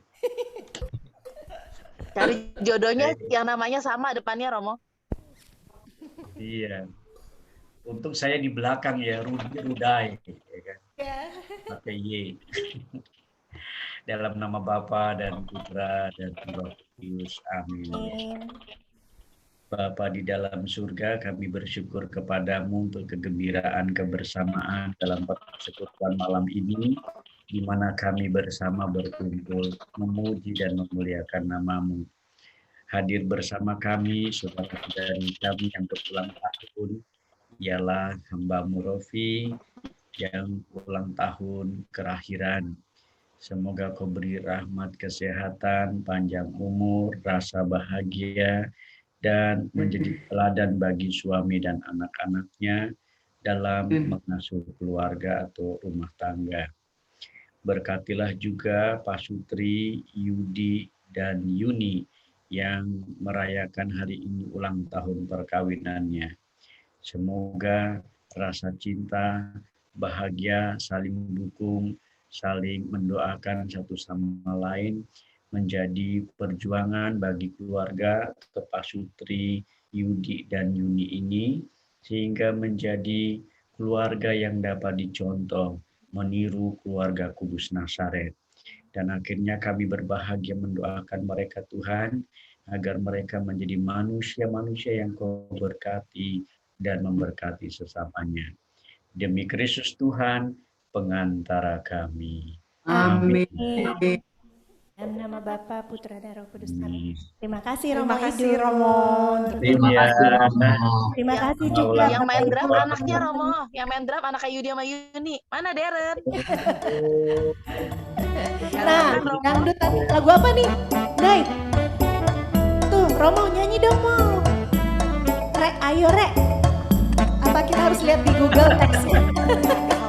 Cari jodohnya yang namanya sama depannya Romo. Iya. Untung saya di belakang ya, Rudai. Ya kan? Pakai Y. Dalam nama Bapa dan Putra dan Roh Kudus. Amin. Bapa di dalam surga, kami bersyukur kepadamu untuk kegembiraan kebersamaan dalam persekutuan malam ini. di mana kami bersama berkumpul memuji dan memuliakan nama-Mu. Hadir bersama kami, saudara dari kami yang berulang tahun, ialah hamba-Mu Rofi yang ulang tahun kerakhiran. Semoga Kau beri rahmat kesehatan, panjang umur, rasa bahagia, dan menjadi teladan bagi suami dan anak-anaknya dalam mengasuh keluarga atau rumah tangga. Berkatilah juga Pak Sutri, Yudi, dan Yuni yang merayakan hari ini ulang tahun perkawinannya. Semoga rasa cinta, bahagia, saling mendukung, saling mendoakan satu sama lain menjadi perjuangan bagi keluarga Pak Sutri, Yudi, dan Yuni ini, sehingga menjadi keluarga yang dapat dicontoh, meniru keluarga Kudus Nazaret. Dan akhirnya kami berbahagia mendoakan mereka Tuhan, agar mereka menjadi manusia-manusia yang Kau berkati dan memberkati sesamanya. Demi Kristus Tuhan, pengantara kami. Amin. Dalam nama Bapa, Putra, dan Roh Kudus. Amin. Terima kasih Romo. Terima kasih Idu. Romo. Terima kasih Romo. Terima kasih Sama juga. ulang Yang main tahun, drum Pak. anaknya Romo, yang main drum anak Yudi sama Yuni. Mana Deren? Nah, dangdut tadi lagu apa nih? Nay. Tuh, Romo nyanyi dong, Mo. Re, ayo Re. Apa kita harus lihat di Google Text?